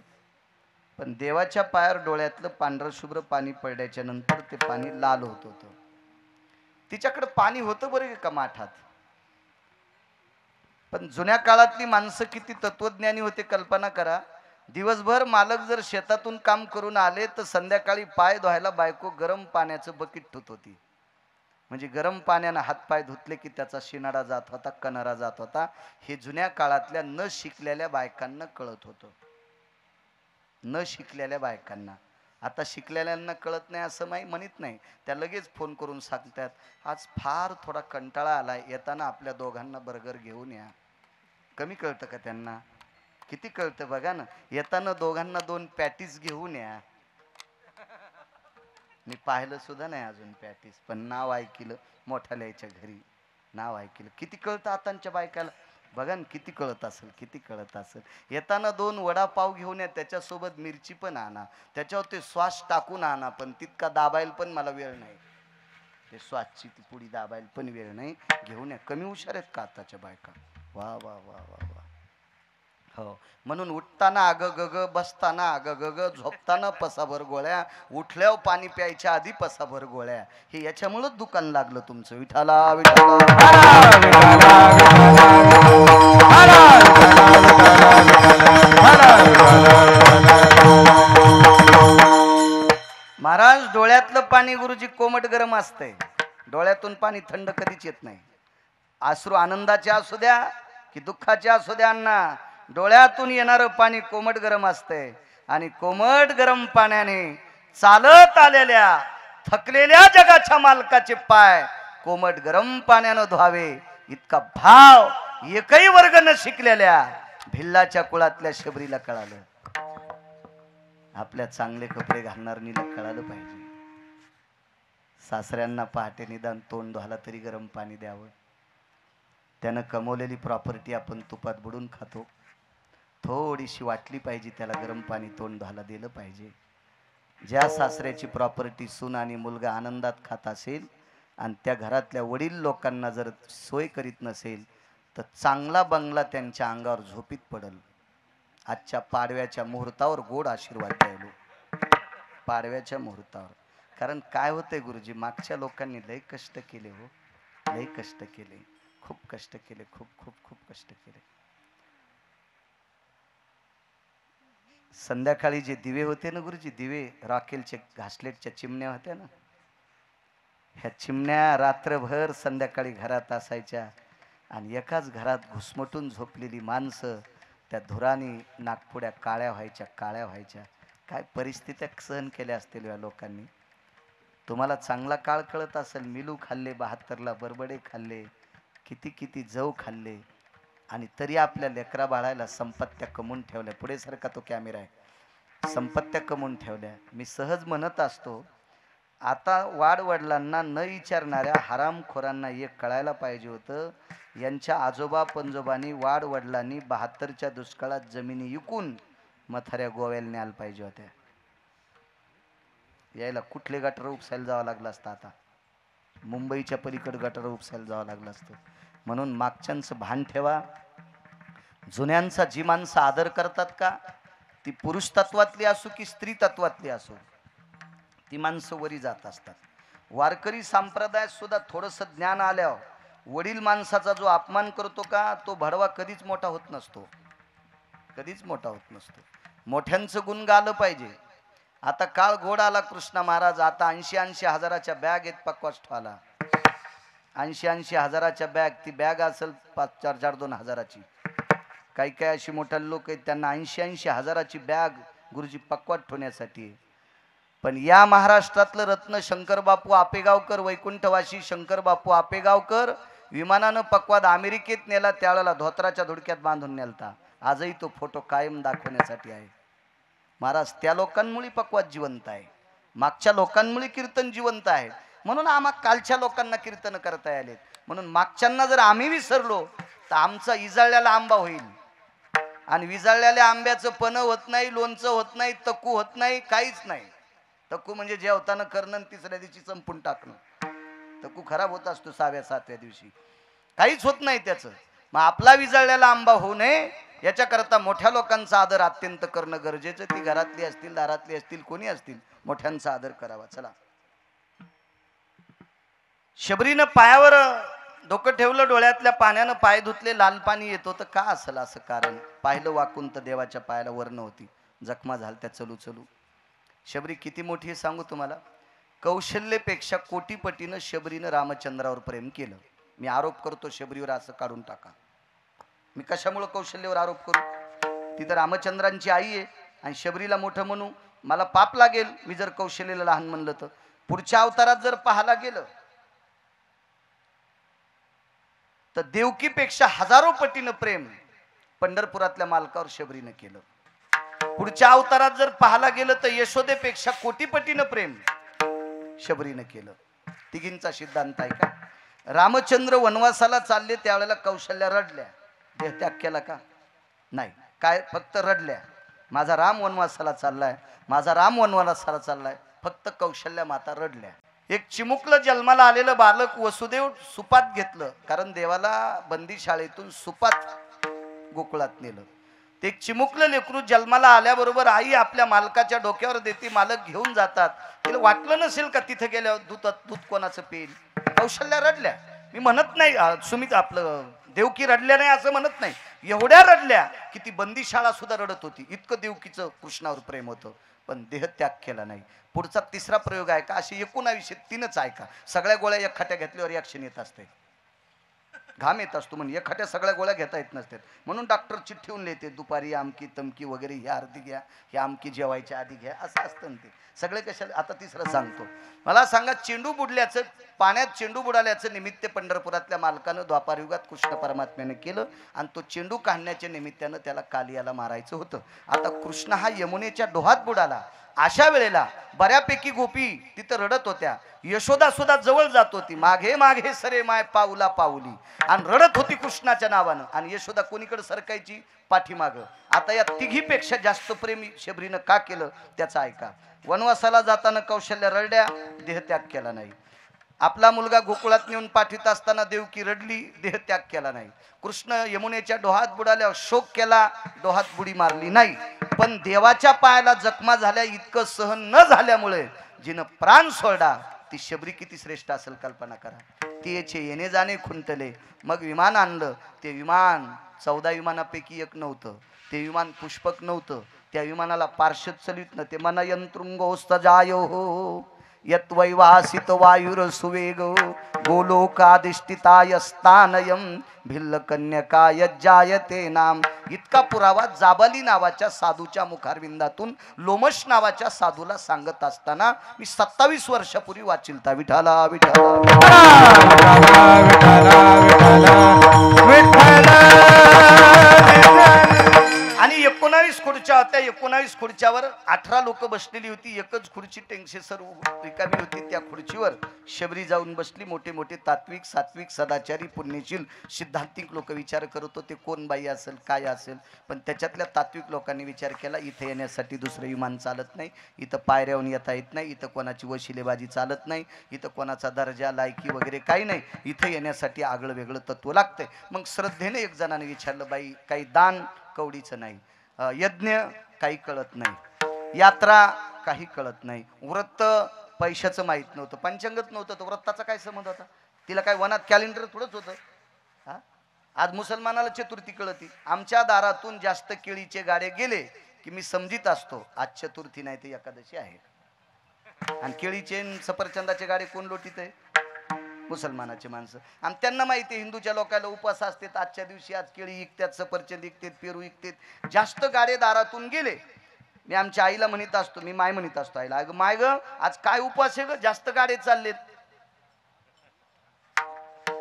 पण देवाच्या पायावर डोळ्यातलं पांढरं शुभ्र पाणी पडल्याच्या नंतर ते पाणी लाल होत होतं. तिच्याकडे पाणी होतं बरं का माठात. पण जुन्या काळातली माणसं किती तत्वज्ञानी होते कल्पना करा. दिवसभर मालक जर शेतातून काम करून आले तर संध्याकाळी पाय धुवायला बायको गरम पाण्याचं बकेट ठेवत होती. म्हणजे गरम पाण्यानं हातपाय धुतले की त्याचा शिनाडा जात होता, कनरा जात होता. हे जुन्या काळातल्या न शिकलेल्या बायकांना कळत होतं. न शिकलेल्या बायकांना. आता शिकलेल्यांना कळत नाही असं म्हणत नाही. त्या लगेच फोन करून सांगतात आज फार थोडा कंटाळा आलाय, येताना आपल्या दोघांना बर्गर घेऊन या. कमी कळतं का त्यांना? किती कळतं बघा ना. येताना दोघांना 2 पॅटीस घेऊन या. मी पाहिलं सुद्धा नाही अजून पॅटीस, पण नाव ऐकलं मोठ्याल्याच्या घरी. नाव ऐकलं. किती कळतं आताच्या बायकाला बघा ना. किती कळत असेल, किती कळत असेल. येताना 2 वडापाव घेऊन या, त्याच्यासोबत मिरची पण आणा, त्याच्यावर ते श्वास टाकून आणा. पण तितका दाबायला पण मला वेळ नाही. ते श्वासची ती पुडी दाबायला पण वेळ नाही. घेऊन या. कमी हुशार आहेत का आताच्या बायका? वा वा वा वा वा. हो. म्हणून उठताना अग गग, बसताना अग गग, झोपताना पसाभर गोळ्या, उठल्यावर पाणी प्यायच्या आधी पसाभर गोळ्या. हे याच्यामुळेच दुकान लागलं तुमचं. विठाला विठाला महाराज. डोळ्यातलं पाणी गुरुजी कोमट गरम असतंय. डोळ्यातून पाणी थंड कधीच येत नाही. अश्रू आनंदाचे असू द्या की दुःखाचे असू द्या अण्णा, डोळ्यातून येणारं पाणी कोमट गरम असतंय. आणि कोमट गरम पाण्याने चालत आलेल्या थकलेल्या जगाच्या मालकाचे पाय कोमट गरम पाण्यानं धुवावे इतका भाव एकही वर्ग न शिकलेल्या भिल्लाच्या कुळातल्या शबरीला कळालं. आपल्या चांगले कपडे घालणाऱ्यांना कळालं पाहिजे. सासऱ्यांना पहाटे निदान तोंड धुवायला तरी गरम पाणी द्यावं. त्यानं कमवलेली प्रॉपर्टी आपण तुपात बुडून खातो. थोडीशी वाटली पाहिजे त्याला गरम पाणी तोंड धुवायला दिलं पाहिजे. ज्या सासऱ्याची प्रॉपर्टी सून आणि मुलगा आनंदात खात असेल आणि त्या घरातल्या वडील लोकांना जर सोय करीत नसेल तर चांगला बंगला त्यांच्या अंगावर झोपीत पडल. आजच्या पाडव्याच्या मुहूर्तावर गोड आशीर्वाद द्यायलो. पाडव्याच्या मुहूर्तावर. कारण काय होतंय गुरुजी, मागच्या लोकांनी लय कष्ट केले हो. लय कष्ट केले. खूप कष्ट केले. खूप खूप खूप कष्ट केले. संध्याकाळी जे दिवे होते ना गुरुजी, दिवे रॉकेलचे घासलेटच्या चिमण्या होत्या ना, ह्या चिमण्या रात्रभर संध्याकाळी घरात असायच्या. आणि एकाच घरात घुसमटून झोपलेली माणसं त्या धुरानी नागपुड्या काळ्या व्हायच्या, काळ्या व्हायच्या. काय परिस्थित्या सहन केल्या असतील या लोकांनी. तुम्हाला चांगला काळ कळत असेल. मिलू खाल्ले 72ला, बरबडे खाल्ले, किती किती जव खाल्ले. आणि तरी आपल्या लेकरा बाळायला संपत्त्या कमवून ठेवल्या. पुढे सारखा तो कॅमेरा आहे. संपत्त्या कमवून ठेवल्या. मी सहज म्हणत असतो आता वाडवडिलांना न विचारणाऱ्या हरामखोरांना एक कळायला पाहिजे होतं. यांच्या आजोबा पंजोबांनी वाडवडिलांनी 72च्या दुष्काळात जमिनी विकून मथाऱ्या गोव्याला न्यायला पाहिजे होत्या. यायला कुठले गटर उपसायला जावं लागलं असतं. आता मुंबईच्या पलीकडे गटर उपसायला जावं लागलं असतं. म्हणून मागच्यांचं भान ठेवा. जुन्यांचा जी माणसं आदर करतात का, ती पुरुष तत्वातली असो की स्त्री तत्वातली असो, ती माणसं वरी जात असतात. वारकरी संप्रदायात सुद्धा थोडंसं ज्ञान आल्यावर वडील माणसाचा जो अपमान करतो का, तो भडवा कधीच मोठा होत नसतो. कधीच मोठा होत नसतो. मोठ्यांचं गुण गालं पाहिजे. आता काळ गोड आला कृष्णा महाराज. आता 80-80 हजाराच्या बॅग आहेत पक्वाष्टवाला. 80-80 हजाराच्या बॅग. ती बॅग असेल 4-4-2 हजाराची. काही काही अशी मोठे लोक आहेत त्यांना 80-80 हजाराची बॅग गुरुजी पक्वाट ठेवण्यासाठी. पण या महाराष्ट्रातलं रत्न शंकरबापू आपेगावकर, वैकुंठवासी शंकरबापू आपेगावकर विमानानं पक्वाद अमेरिकेत नेला, त्यावेळेला धोत्राच्या धुडक्यात बांधून नेलता. आजही तो फोटो कायम दाखवण्यासाठी आहे. महाराज त्या लोकांमुळे पक्वाद जिवंत आहे, मागच्या लोकांमुळे कीर्तन जिवंत आहे. म्हणून आम्हा कालच्या लोकांना कीर्तन करता आलेत. म्हणून मागच्यांना जर आम्ही विसरलो तर आमचा इजाळलेला आंबा होईल. आणि विजाळलेल्या आंब्याचं पण होत नाही, लोणचं होत नाही, तकू होत नाही, काहीच नाही. तकू म्हणजे जेवताना करणं, तिसऱ्या दिवशी संपून टाकणं. तकू खराब होत असतो 6व्या 7व्या दिवशी, काहीच होत नाही त्याचं. मग आपला विजाळलेला आंबा होऊ नये याच्याकरता मोठ्या लोकांचा आदर अत्यंत करणं गरजेचं. ती घरातली असतील, दारातली असतील, कोणी असतील, मोठ्यांचा आदर करावा. चला, शबरीनं पायावर डोकं ठेवलं, डोळ्यातल्या पाण्यानं पाय धुतले, लाल पाणी येत होतं. का असेल असं कारण? पाहिलं वाकून तर देवाच्या पायाला वर्ण होती, जखमा झालत्या चलू चलू. शबरी किती मोठी आहे सांगू तुम्हाला. कौशल्यपेक्षा कोटीपटीनं शबरीनं रामचंद्रावर प्रेम केलं. मी आरोप करतो शबरीवर, असं काढून टाका. मी कशामुळं कौशल्यावर आरोप करू? ती तर रामचंद्रांची आई आहे. आणि शबरीला मोठं म्हणू मला पाप लागेल मी जर कौशल्याला लहान म्हणलं तर. पुढच्या अवतारात जर पाहायला गेलं तर देवकीपेक्षा हजारो पटीनं प्रेम पंढरपुरातल्या मालकावर शबरीनं केलं. पुढच्या अवतारात जर पाहायला गेलं तर यशोदेपेक्षा कोटीपटीनं प्रेम शबरीनं केलं. तिघींचा सिद्धांत आहे का? रामचंद्र वनवासाला चालले त्यावेळेला कौशल्या रडल्या. देहत्याग केला का? नाही. काय? फक्त रडल्या. माझा राम वनवासाला चाललाय, माझा राम वनवासाला चाललाय. फक्त कौशल्या माता रडल्या. एक चिमुकलं जन्माला आलेलं बालक वसुदेव सुपात घेतलं, कारण देवाला बंदी शाळेतून सुपात गोकुळात नेलं. ते एक चिमुकलं लेकरू जन्माला आल्याबरोबर आई आपल्या मालकाच्या डोक्यावर देते, मालक घेऊन जातात. तिला वाटलं नसेल का तिथे गेल्यावर दूध कोणाचं पेल? कौशल्या रडल्या. मी म्हणत नाही सुमित आपलं देवकी रडल्या नाही असं म्हणत नाही, एवढ्या रडल्या की ती बंदी शाळा सुद्धा रडत होती. इतकं देवकीचं कृष्णावर प्रेम होतं. पण देहत्याग केला नाही. पुढचा तिसरा प्रयोग आहे का? अशी 19 आहे का? सगळ्या गोळ्या एकखाट्या घेतल्यावर रिॲक्शन येत असते, घाम येत असतो. म्हणून एकखाट्या सगळ्या गोळ्या घेता येत नसतात. म्हणून डॉक्टर चिठ्ठी लिहिते, दुपारी आमकी तमकी वगैरे ह्या अर्धी घ्या, ह्या आमकी जेवायच्या आधी घ्या, असं असतं ते सगळे. कशाला? आता तिसरं सांगतो. मला सांगा, चेंडू बुडल्याचं, पाण्यात चेंडू बुडाल्याचं निमित्त पंढरपुरातल्या मालकानं द्वापारयुगात कृष्ण परमात्म्याने केलं. आणि तो चेंडू काढण्याच्या निमित्तानं त्याला कालियाला मारायचं होतं. आता कृष्ण हा यमुनेच्या डोहात बुडाला. अशा वेळेला बऱ्यापैकी गोपी तिथं रडत होत्या. यशोदा सुद्धा जवळ जात होती, मागे मागे सरे माय पाऊला पाऊली, आणि रडत होती कृष्णाच्या नावानं. आणि यशोदा कोणीकडे सरकायची? पाठीमागं. आता या तिघीपेक्षा जास्त प्रेम शबरीनं का केलं त्याचं ऐका. वनवासाला जाताना कौशल्या रडल्या, देहत्याग केला नाही. आपला मुलगा गोकुळात नेऊन पाठवित असताना देवकी रडली, देहत्याग केला नाही. कृष्ण यमुनेच्या डोहात बुडाल्यावर शोक केला, डोहात बुडी मारली नाही. पण देवाच्या पायाला जखमा झाल्या इतकं सहन न झाल्यामुळे जिनं प्राण सोडला, ती शबरी किती श्रेष्ठ असेल कल्पना करा. ती याचे येणे जाणे खुंटले. मग विमान आणलं. ते विमान 14 विमानापैकी एक नव्हतं. ते विमान पुष्पक नव्हतं. त्या विमानाला पार्श्वत चलित न. ते मन यंत्रुंगोस्तजायो हो यत्वैवासित वायुर सुवेग गोलोकाधिष्ठिताय स्थानयम भिल्ल कन्यकाय जायते नाम. इतका पुरावा जाबाली नावाच्या साधूच्या मुखारविंदातून लोमश नावाच्या साधूला सांगत असताना मी 27 वर्षापूर्वी वाचिलता. विठाला विठाला आणि 19 खुर्च्या होत्या. 19 खुर्च्यावर 18 लोक बसलेली होती. एकच खुर्ची टेंगशे सर्व रिकामी होती. त्या खुर्चीवर शबरी जाऊन बसली. मोठे मोठे तात्विक, सात्विक, सदाचारी, पुण्यशील, सिद्धांतिक लोक विचार करत होते कोण बाई असेल, काय असेल. पण त्याच्यातल्या तात्विक लोकांनी विचार केला, इथे येण्यासाठी दुसरं विमान चालत नाही, इथं पायऱ्याहून येता येत नाही, इथं कोणाची वशिलेबाजी चालत नाही, इथं कोणाचा दर्जा लायकी वगैरे काही नाही, इथं येण्यासाठी आगळं वेगळं तत्व लागतंय. मग श्रद्धेने एक जणाने विचारलं, बाई काही दान कवडीचं नाही, यज्ञ काही कळत नाही, यात्रा काही कळत नाही, व्रत पैशाचं माहीत नव्हतं, पंचांगत नव्हतं, तर व्रताचा काय संबंध होता? तिला काय वनात कॅलेंडर थोडंच होतं? हा, आज मुसलमानाला चतुर्थी कळती. आमच्या दारातून जास्त केळीचे गाडे गेले की मी समजित असतो आज चतुर्थी नाही ते एकादशी आहे. आणि केळीचे सफरचंदाचे गाडे कोण लोटीत आहे? मुसलमानाचे माणसं. आणि त्यांना माहिती आहे हिंदूच्या लोकांना उपवास असतात, आजच्या दिवशी आज केळी विकतात, सफरचंद विकतात, पेरू विकतात. जास्त गाडे दारातून गेले मी आमच्या आईला म्हणत असतो, मी माय म्हणत असतो आईला, अगं माय ग आज काय उपवास आहे ग, जास्त गाडे चाललेत.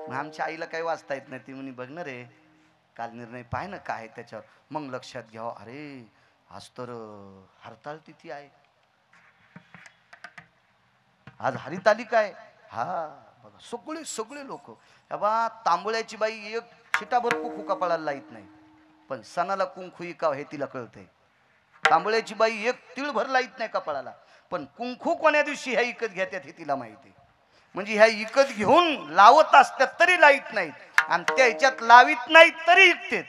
मग आमच्या आईला काही वाचता येत नाही. ती म्हणे बघ ना रे, काल निर्णय पाय ना काय त्याच्यावर, मग लक्षात घ्यावं, अरे आज तर हरताळ तिथी आहे, आज हरितालिका आहे. हा बघा सगळे सगळे लोक बाबा, तांबुळ्याची बाई एक छिटाभर कुंकू कपाळाला लाईत नाही, पण सणाला कुंकू इकाव हे तिला कळतंय. तांबुळ्याची बाई एक तिळभर लाईत नाही कपाळाला, पण कुंकू कोण्या दिवशी ह्या इकत घेतात हे तिला माहिती. म्हणजे ह्या इकत घेऊन लावत असतात तरी लाईत नाहीत, आणि त्या ह्याच्यात लावित नाहीत तरी इकतेत.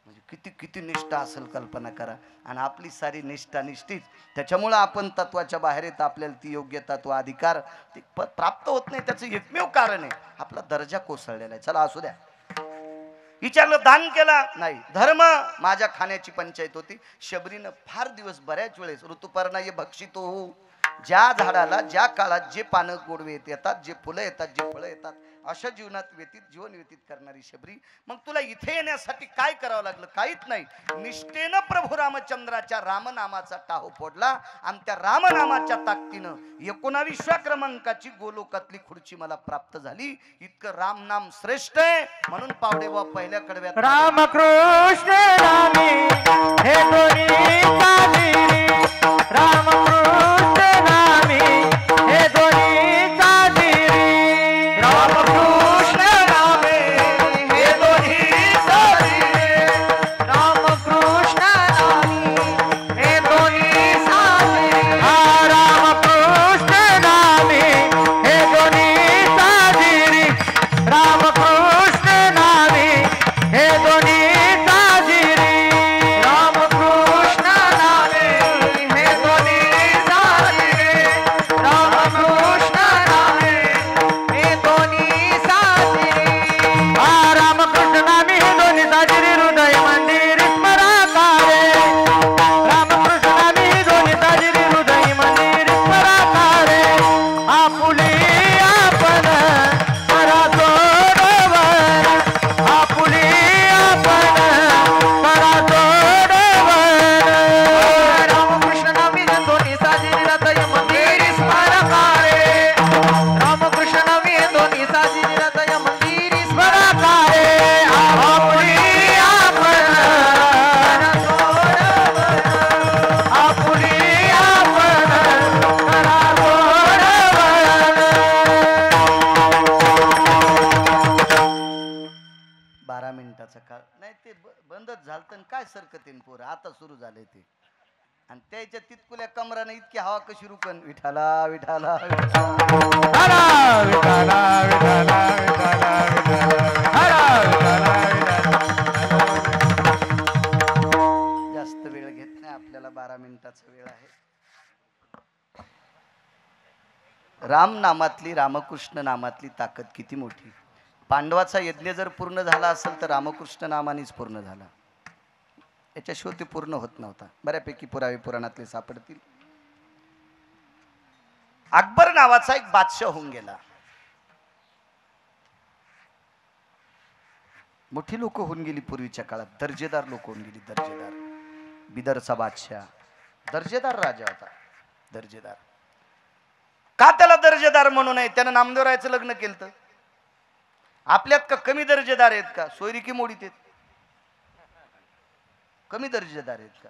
म्हणजे किती किती निष्ठा असेल कल्पना करा. आणि आपली सारी निष्ठा निष्ठीच. त्याच्यामुळं आपण तत्वाच्या बाहेर येत, आपल्याला ती योग्यता तो अधिकार ती प्राप्त होत नाही. त्याचं एकमेव कारण आहे आपला दर्जा कोसळलेला आहे. चला असू द्या. विचारलं दान केला नाही, धर्म माझ्या खाण्याची पंचायत होती. शबरीनं फार दिवस बऱ्याच वेळेस ऋतुपर्णाय भक्षितो हो, ज्या झाडाला ज्या काळात जे पानं गोडवे येतात, जे फुलं येतात, जे फळं येतात, अशा जीवन व्यतीत करणारी शबरी. मग तुला इथे येण्यासाठी काय करावं लागलं? काहीच नाही. निष्ठेनं प्रभू रामचंद्राच्या रामनामाचा टाहो फोडला, आणि त्या रामनामाच्या ताकदीनं 19व्या क्रमांकाची गोलोकातली खुर्ची मला प्राप्त झाली. इतकं रामनाम श्रेष्ठ आहे. म्हणून पावडेबा पहिल्या कडव्यात रामकृष्ण नामी हे दोन्ही चाली, रामकृष्ण नामी हे दोन्ही चाली, रामकृष्ण नामी हे दोन्ही चाली, रामकृष्ण नामी हे दोन्ही चाली, रामकृष्ण नामी हे दोन्ही चाली, रामकृष्ण नामी हे दोन्ही साजिरी, रामकृष्ण नामे हे दोन्ही साजिरी, रामकृष्ण नामे हे दोन्ही साजिरी, रामकृष्ण नामे हे दोन्ही साजिरी, हृदय मंदिर स्मराकारे, रामकृष्ण नामे हे दोन्ही साजिरी, हृदय मंदिर स्मराकारे, आपुली आपण करा सोडवर, आपुली आपण करा सोडवर, रामकृष्ण नामी हे दोन्ही साजिरी, हृदय मंदिर स्मराकारे, रामकृष्ण नामी हे दोन्ही साजिरी, हृदय मंदिर स्मराकारे, आपुली आपण करा सोडवर, आपुली आपण करा सोडवर. 12 मिनिटाचा काळ नाही, ते बंदच झालं तर काय सरकतेन पोरं, आता सुरू झाले ते. आणि त्याच्या तितकुल्या कमराने इतकी हवा कशी रुकन. विठाला विठाला हरा विठाला विठाला विठाला विठाला, हरा विठाला विठाला. जास्त वेळ घेत नाही आपल्याला, 12 मिनिटाचा वेळ आहे. राम नामातली, रामकृष्ण नामातली ताकद किती मोठी. पांडवाचा यज्ञ जर पूर्ण झाला असेल तर रामकृष्ण नामानेच पूर्ण झाला, याच्याशिवाय ते पूर्ण होत नव्हता. बऱ्यापैकी पुरावे पुराणातले सापडतील. अकबर नावाचा एक बादशाह होऊन गेला. मोठी लोक होऊन गेली पूर्वीच्या काळात, दर्जेदार लोक होऊन गेली, दर्जेदार. बिदरचा बादशाह दर्जेदार राजा होता, दर्जेदार. का त्याला दर्जेदार म्हणू नये? त्यानं नामदेवरायचं लग्न केलं तर. आपल्यात का कमी दर्जेदार आहेत का? सोयरिकी मोडीत आहेत, कमी दर्जेदार आहेत का?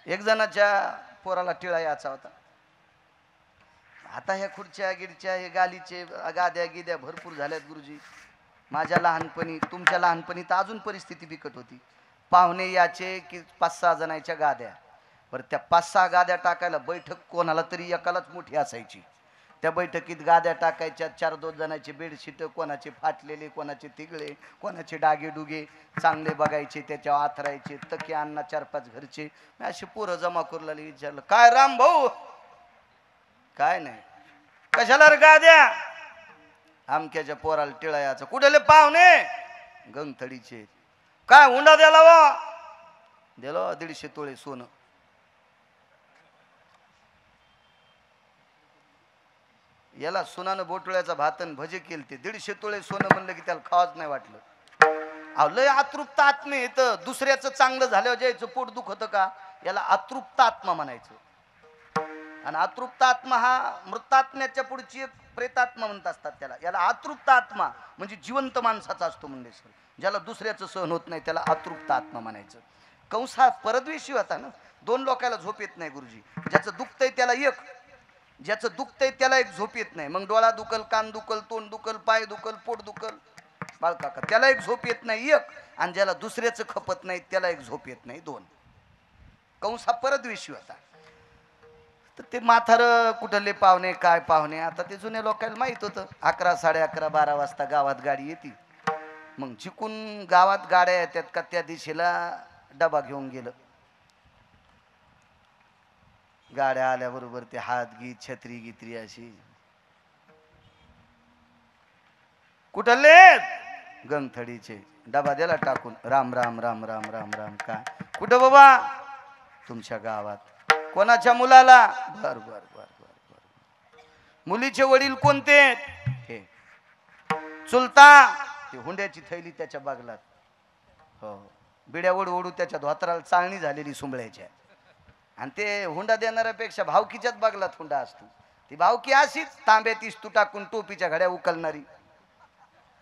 एक जणाच्या पोराला टिळा याचा होता. आता ह्या खुर्च्या गिरच्या हे गालीचे गाद्या गिद्या भरपूर झाल्यात गुरुजी. माझ्या लहानपणी, तुमच्या लहानपणी तर अजून परिस्थिती बिकट होती. पाहुणे याचे की 5-6 जणांच्या गाद्या, बरं त्या 5-6 गाद्या टाकायला बैठक कोणाला तरी एकालाच मोठी असायची. त्या बैठकीत गाद्या टाकायच्या, 4-2 जणांचे बेडशीट, कोणाचे फाटलेले, कोणाचे तिगळे, कोणाचे डागे डुगे चांगले बघायचे, त्याच्यावर आथरायचे. तके अण्णा 4-5 घरचे असे पोरं जमा करू लागले. विचारलं काय राम भाऊ? काय नाही. कशाला रे गाद्या? आमक्याच्या पोराला टिळायाचं. कुठले पाहुणे? गंगथडीचे. काय हुंडा द्याला वा? दिलो 150 तोळे सोनं. याला सोनानं बोटुळ्याचा भातन भजे केले. ते 150 तोळे सोनं म्हणलं की त्याला खावाच नाही वाटलं. लय आतृप्त आत्मे येतं. दुसऱ्याचं चांगलं झाल्यावर जायचं पोट दुखतं का? याला अतृप्त आत्मा म्हणायचं. आणि अतृप्त आत्मा हा मृतात्म्याच्या पुढची एक प्रेतात्मा म्हणत असतात त्याला. याला अतृप्त आत्मा म्हणजे जिवंत माणसाचा असतो म्हणले सर. ज्याला दुसऱ्याचं सहन होत नाही त्याला अतृप्त आत्मा म्हणायचं. कंस हा परद्वेषी होता ना. 2 लोकांना झोप येत नाही गुरुजी. ज्याचं दुखतंय त्याला एक, ज्याचं दुखतंय त्याला एक झोप येत नाही. मग डोळा दुखल, कान दुखल, तोंड दुखल, पाय दुखल, पोट दुखल, बाळकाका त्याला एक झोप येत नाही एक, आणि ज्याला दुसऱ्याचं खपत नाही त्याला एक झोप येत नाही 2. कंस हा परद्वेषी होता. तर ते म्हातार कुठले पाहुणे काय पाहुणे, आता ते जुन्या लोकांना माहित होतं 11, 11:30, 12 वाजता गावात गाडी येते. मग जिकून गावात गाड्या येतात का त्या दिशेला डबा घेऊन गेलं. गाड्या आल्याबरोबर ते हात गीत छत्री गित्री अशी. कुठले गंगथडीचे. डबा दिला टाकून. राम राम राम राम राम राम. काय कुठं बाबा? तुमच्या गावात. कोणाच्या मुलाला? बर बर बर बर बर. मुलीचे वडील कोणते? हे चुलता. ते हुंड्याची थैली त्याच्या बागलात. हो, बिड्या ओढू ओढू त्याच्या धोत्राला चाळणी झालेली सुंबळ्याच्या. आणि ते हुंडा देणाऱ्यापेक्षा भावकीच्याच बागलात हुंडा असतो. ती भावकी अशीच तांब्यात इस्तू टाकून टोपीच्या घड्या उकलणारी.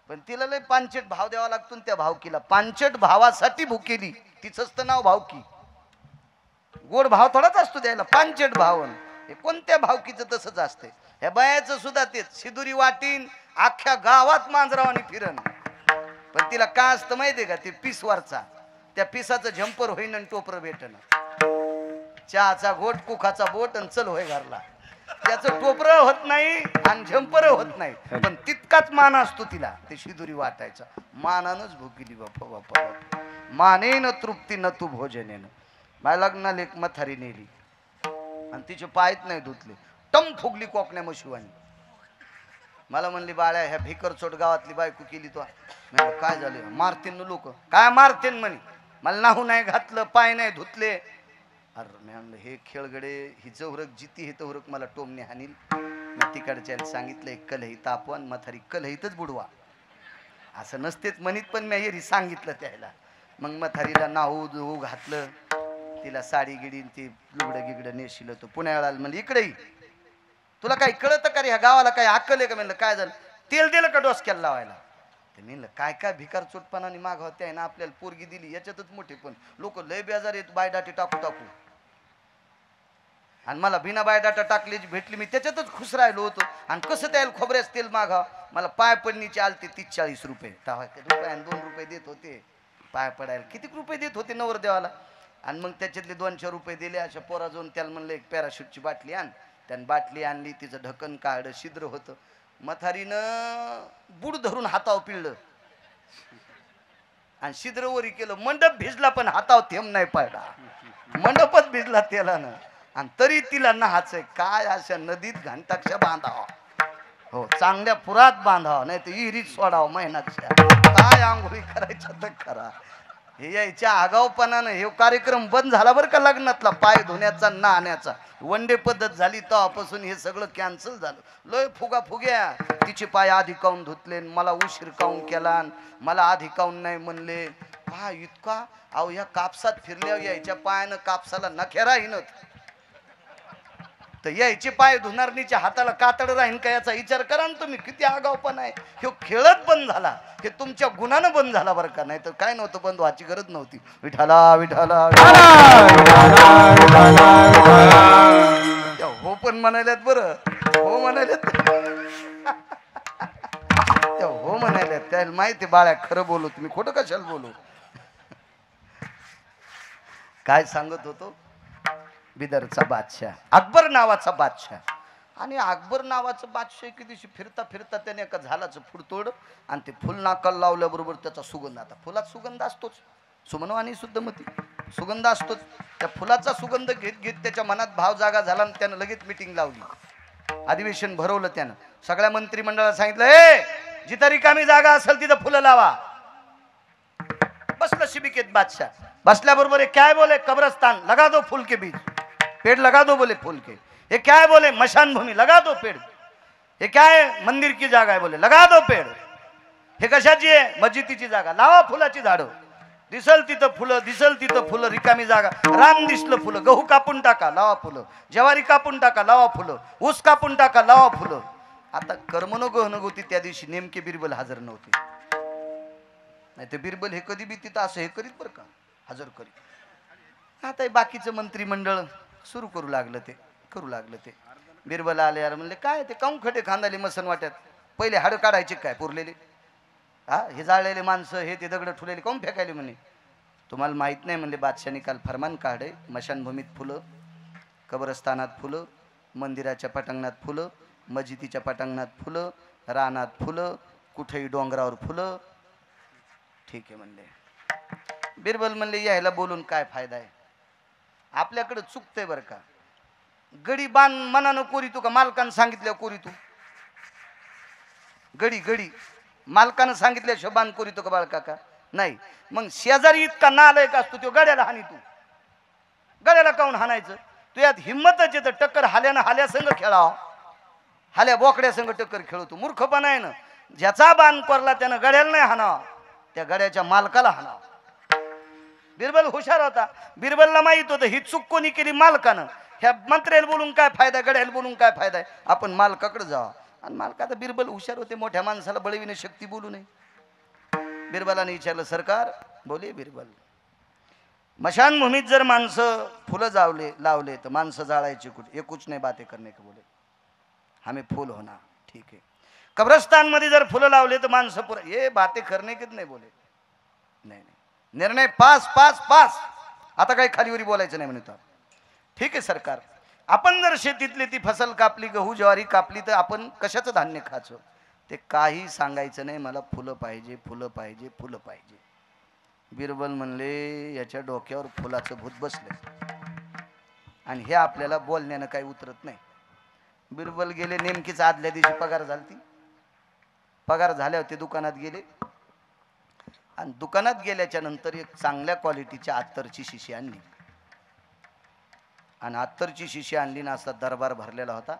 पण तिला लय पांचट भाव द्यावा लागतो त्या भावकीला. पांचट भावासाठी भुकेली. तिचंच तर नाव भावकी. गोड भाव थोडाच असतो द्यायला. पांचट भावन हे कोणत्या भावकीचं तसंच असतंय. ह्या बायाचं सुद्धा तेच. शिदुरी वाटीन अख्ख्या गावात मांजरावानी फिरण. पण तिला काय असतं माहितीये का? ते पिसवरचा. त्या पिसाचं झंपर होईन आणि टोपर भेटन. चहाचा घोट, कुखाचा बोट आणि चल होय घरला. त्याचं टोपर होत नाही आणि झंपर होत नाही. पण तितकाच मान असतो तिला. ते शिदुरी वाटायचा. मानानच भुकीली बाप्पा बाप्पा. मानेन तृप्ती न तू भोजनेन. माझ्या लग्नाला एक मथारी नेली आणि तिचे पायच नाही धुतले. टम फुगली कोकण्या मशिवानी. मला म्हणली बाळ्या ह्या भिकरचोट गावातली बायको केली तो. म्हणलं काय झालं? मारतीन लोक. काय मारतीन म्हणे. मला नाहू नाही घातलं, पाय नाही धुतले. अरे मी म्हणलं हे खेळगडे ही जवरक जिती हे तवरक मला टोमने हानील. मी तिकडच्या सांगितलं कलही तापवान मथारी कलहीतच बुडवा. असं नसतेच म्हणित पण मी हेरी सांगितलं त्याला. मग मथारीला नाहू धुवू घातलं. तिला साडी गिडीन ती लुगडं गिगडं नेशिलं. तो पुण्याला म्हणजे इकडे तुला काही कळतं का रे? ह्या गावाला काही अक्कल आहे का? म्हणलं काय झालं? तेल दिलं का डोसक्याला लावायला? ते म्हणलं काय काय भिकार चोटपणाने मागवते आहे ना. आपल्याला पोरगी दिली याच्यातच मोठे. पण लोक लय बेजार येत बायडाटे टाकू टाकू. आणि मला बिना बायडाटा टाकल्याची भेटली. मी त्याच्यातच खुश राहिलो होतो. आणि कसं त्याला खोबऱ्याच तेल मागाव. मला पाय पडणीचे आलते 30-40 रुपये. रुपये 2 रुपये देत होते पाय पडायला. किती रुपये देत होते नवरदेवाला. आणि मग त्याच्यातले 200 रुपये दिले. अशा पोरा जाऊन त्याला म्हणलं एक पॅराशूटची बाटली आण. त्यानं बाटली आणली. तिचं ढक्कन काढलं. छिद्र होतं. मथारीनं बुड धरून हातावर पिळलं आणि छिद्र वरी केलं. मंडप भिजला पण हातावर थेंब नाही पडला. मंडपच भिजला तेलानं. आणि तरी तिला नाहाचंय. काय अशा नदीत घंटाक्षा बांधावा. हो चांगल्या पुरात बांधावा. नाही तर इरीत सोडावं महिनाक्षा. काय आंघोळी करायचं तर करा. हे यायच्या आगाऊपणानं हे कार्यक्रम बंद झाला बरं का लग्नातला. पाय धुण्याचा नाहण्याचा वनडे पद्धत झाली तेव्हापासून हे सगळं कॅन्सल झालं. लय फुगा फुग्या. तिचे पाय आधी काऊन धुतले, मला उशीर काऊन केला, मला आधी काऊन नाही म्हणले. पहा इतका. अहो या कापसात फिरल्यावर यायच्या पायानं कापसाला नख्या राहीनच. तर यायचे पाय धुनारणीच्या हाताला कातड राहीन का याचा विचार करा ना तुम्ही. किती आगाऊपण आहे. हे खेळत बंद झाला. हे तुमच्या गुणानं बंद झाला बरं का. नाही तर काय नव्हतं बंद व्हायची गरज नव्हती. विठाला विठाला हो पण म्हणाल्यात बरं. हो म्हणाल्यात. हो म्हणाल्यात. त्याला माहिती बाळ्या खरं बोलू तुम्ही खोटं कशाला बोलू. काय सांगत होतो. बिदरचा बादशाह अकबर नावाचा बादशाह. आणि अकबर नावाचं बादशाह एके दिवशी फिरता फिरता त्याने एका झाडाचं फुल तोडलं. आणि ते फुल नाकाला लावल्याबरोबर त्याचा सुगंध. आता फुलात सुगंध असतोच. सुमनवाणी सुद्धा मती सुगंध असतोच. त्या फुलाचा सुगंध घेत घेत त्याच्या मनात भाव जागा झाला. आणि त्यानं लगेच मिटिंग लावली. अधिवेशन भरवलं त्यानं. सगळ्या मंत्रिमंडळाला सांगितलं ए जिथं रिकामी जागा असेल तिथं फुलं लावा. बसलं शिबिकेत बादशाह. बसल्याबरोबर क्या बोले कब्रस्तान लगा दो फूल के बीच. पेड़ लगा दो बोले फूल के. ये क्या है बोले मशान भूमि लगा दो पेड़. ये क्या है मंदिर की जागा है बोले लगा दो पेड़. हे कशाची आहे मस्जिदीची जागा लावा फुलाची झाडं. दिसल तिथं फुलं, दिसल तिथं फुलं, रिकामी जागा, रान दिसलं फुलं, गहू कापून टाका लावा फुलं, ज्वारी कापून टाका लावा फुलं, ऊस कापून टाका लावा फुलं. आता कर्मनो गहन होती त्या दिवशी नेमके बिरबल हजर नव्हते. नाही ते बिरबल हे कधी बी तिथं असं हे करीत बरं का, हजर करीत. आता हे बाकीचं मंत्रिमंडळ सुरू करू लागलं ते बिरबल आले यार म्हणले काय ते काऊन खटे खांदाले मसन वाट्यात, पहिले हाडं काढायचे काय पुरलेले, हा हे जाळलेले माणसं हे ते दगड ठुलेले काऊन फेकायले म्हणे. तुम्हाला माहित नाही म्हणले बादशाहने काल फरमान काढे, मशानभूमीत फुलं, कब्रस्तानात फुलं, मंदिराच्या पटांगणात फुलं, मस्जिदीच्या पटांगणात फुलं, रानात फुलं, कुठेही डोंगरावर फुलं. ठीक आहे म्हणले. बिरबल म्हणले यायला बोलून काय फायदा आहे, आपल्याकडे चुकतंय बरं का. गडी बांध मनानं कोरी तू का मालकानं सांगितल्या कोरी तू, गडी मालकानं सांगितल्याशिवाय बांध कोरी तू का बाळ काका नाही. मग शेजारी इतका नालायक असतो तो गड्याला हानी, तू गड्याला काऊन हाणायचं. तू यात हिंमतच येतं, टक्कर हाल्यानं हाल्या संग खेळाव, हाल्या बोकड्या संग टक्कर खेळतो. मूर्खपणा आहे ना. ज्याचा बांध कोरला त्यानं गड्याला नाही हाणावा, त्या गड्याच्या मालकाला हाणावा. बिरबल हुशार होता. बिरबलला माहित होतं ही चूक कोणी केली, मालकानं. ह्या मंत्र्याला बोलून काय फायदा, गड्याला बोलून काय फायदा आहे, आपण मालकाकडे जावा. आणि मालका आता बिरबल हुशार होते, मोठ्या माणसाला बळविणे शक्ती बोलू नये. बिरबलाने विचारलं सरकार. बोले बिरबल, मशानभूमीत जर माणसं फुलं लावले तर माणसं जाळायची कुठे, ये कुछ नाही बातें करने के बोले, हमें फूल होना ठीक है. कब्रस्तान मध्ये जर फुलं लावले तर माणसं पुरा, ये बातें करने के नाही बोले. नाही निर्णय पास. आता काही खालीवरी बोलायचं नाही म्हणतो. ठीक आहे सरकार, आपण जर शेतीतली ती फसल कापली, गहू ज्वारी कापली, तर आपण कशाचं धान्य खायचं ते काही सांगायचं नाही. मला फुलं पाहिजे. बिरबल म्हणले याच्या डोक्यावर फुलाचं भूत बसलं आणि हे आपल्याला बोलण्यानं काही उतरत नाही. बिरबल गेले, नेमकीच आदल्या दिवशी पगार झाल्यावर ते दुकानात गेले आणि दुकानात गेल्याच्या नंतर एक चांगल्या क्वालिटीच्या अत्तरची शिशी आणली आणि अत्तरची शिशी आणली ना, असा दरबार भरलेला होता.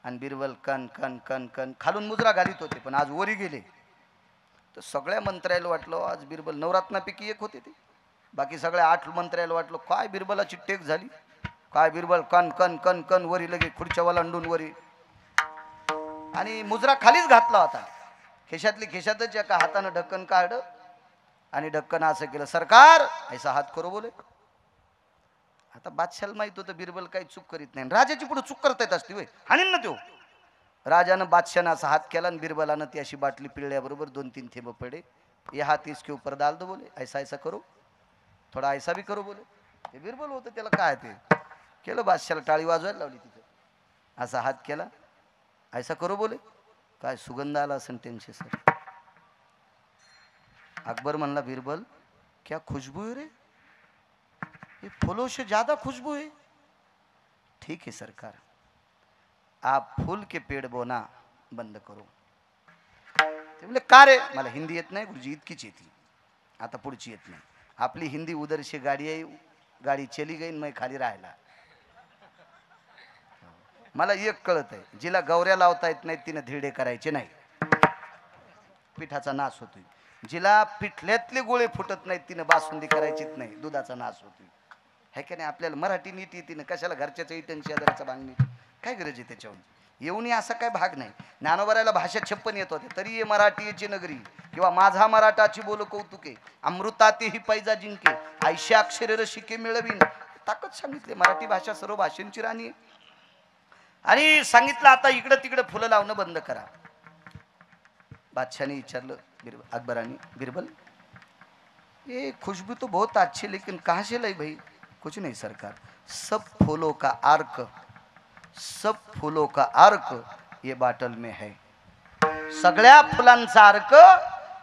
आणि बिरबल कन कन कन कन खालून मुजरा घालीत होते, पण आज वरी गेले तर सगळ्या मंत्र्याला वाटलं आज बिरबल, नवरात्नापैकी एक होते ते, बाकी सगळ्या 8 मंत्र्याला वाटलं काय बिरबलाची टेक झाली, काय बिरबल कन कन कन कन वरी लगे खुर्च्यावाला अंडून वरी. आणि मुजरा खालीच घातला होता, खिशातच एका हातानं ढक्कन काढलं आणि ढक्कन असं केलं, सरकार ऐसा हात करो बोले. आता बादशाला माहित होतं बिरबल काही चूक करीत नाही, राजाची पुढे चूक करता येत असते वय, हाणीन ना तो. राजानं बादशानं असा हात केला आणि बिरबलानं ती अशी बाटली पिळल्याबरोबर 2-3 थेंब पडे. ये हात इसके ऊपर डाल दो बोले, ऐसा करो, थोडा ऐसा भी करो बोले. हे बिरबल होतं, त्याला काय ते केलं, बादशाला टाळी वाजवायला लावली तिथं. असा हात केला, ऐसा करो बोले. काय सुगंध आला असेल त्यांचे सर. अकबर म्हणला बिरबल क्या खुशबू है रे, ये फूलों से ज्यादा खुशबू है. ठीक है सरकार, आप फूल के पेड़ बोना बंद करो. ते बोले का रे, मला हिंदी येत नाही गुरुजी, इतकीच येते, आता पुढची येत नाही. आपली हिंदी उधर से गाड़ी आई, गाड़ी चली गई, मैं खाली राहिला. मला एक कळत आहे, जिला गौऱ्या लावता येत नाही तिने धिरडे करायचे नाही, पिठाचा नाश होतोय. जिला पिठल्यातले गोळे फुटत नाहीत तिने बासुंदी करायचीच नाही, दुधाचा नाश होतोय. है का नाही. आपल्याला मराठी नीट येते ना, कशाला घरच्याचं इटन शेजाऱ्याचा बांगणी, काय गरज आहे त्याच्यावर. येऊन असा काय भाग नाही. ज्ञानोबराला भाषा 56 येत होते, तरी ये मराठीची नगरी किंवा माझा मराठाची बोल कौतुके, अमृताते ही पैजा जिंके, आयशा अक्षरे रसिके मिळवीन. ताकद सांगितले, मराठी भाषा सर्व भाषांची राणी. आणि सांगितलं आता इकडं तिकडं फुलं लावणं बंद करा. बादशाहने विचारलं अकबराने, बिरबल ये खुशबू तो बहुत अच्छी, लेकिन कहाँ से लाई भाई. कुछ नहीं सरकार, सब फूलों का अर्क ये बाटल में है. सगळ्या फुलांचा अर्क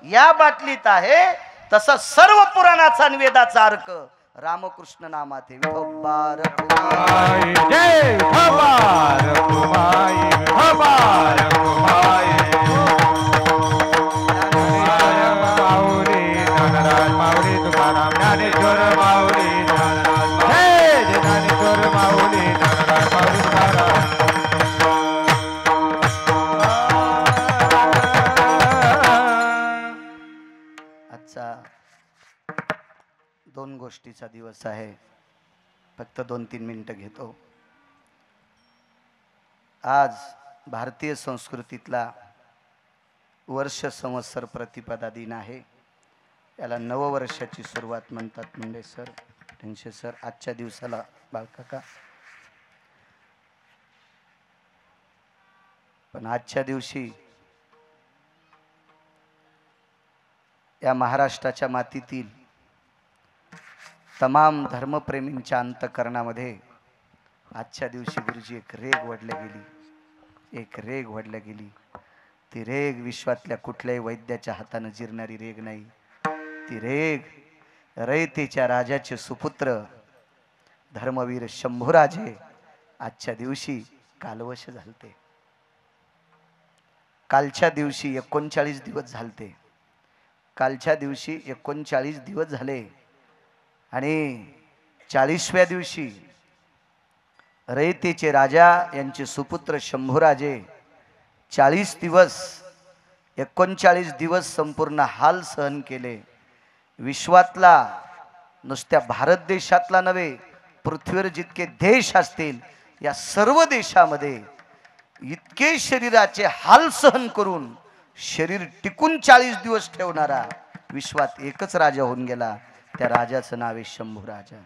या बाटलीत आहे. तसं सर्व पुराणाचा आणि वेदाचा अर्क रामकृष्ण नामात आहे. विठोबार जय विठोबार कुमाई, विठोबार कुमाई. माऊली ज्ञानराज माऊली तुकाराम ज्ञानेश्वर माऊली ज्ञानराज, जय जय ज्ञानेश्वर माऊली ज्ञानराज माऊली तुकाराम. अच्छा आजचा दिवस आहे. फक्त 2-3 मिनिटं घेतो. आज भारतीय संस्कृतीतला वर्ष संवत्सर प्रतिपदा दिन आहे. याला नववर्षाची सुरुवात म्हणतात. मुंडे सर, टेंशे सर, आजच्या दिवसाला बाळकाका, पण आजच्या दिवशी या महाराष्ट्राच्या मातीतील तमाम धर्मप्रेमींच्या अंतःकरणामध्ये आजच्या दिवशी गुरुजी एक रेघ ओढली गेली. एक रेघ ओढली गेली. ती रेघ विश्वातल्या कुठल्याही वैद्याच्या हाताने जिरणारी रेघ नाही. ती रेघ रयतेच्या राजाचे सुपुत्र धर्मवीर शंभूराजे आजच्या दिवशी कालवश झालते. कालच्या दिवशी 39 दिवस झालते. कालच्या दिवशी 39 दिवस झाले आणि 40व्या दिवशी रयतेचे राजा यांचे सुपुत्र शंभूराजे 40 दिवस 39 दिवस संपूर्ण हाल सहन केले. विश्वातला, नुसत्या भारत देशातला नव्हे, पृथ्वीवर जितके देश असतील या सर्व देशामध्ये इतके शरीराचे हाल सहन करून शरीर टिकून 40 दिवस ठेवणारा विश्वात एकच राजा होऊन गेला. त्या राजाचं नाव आहे शंभूराजा.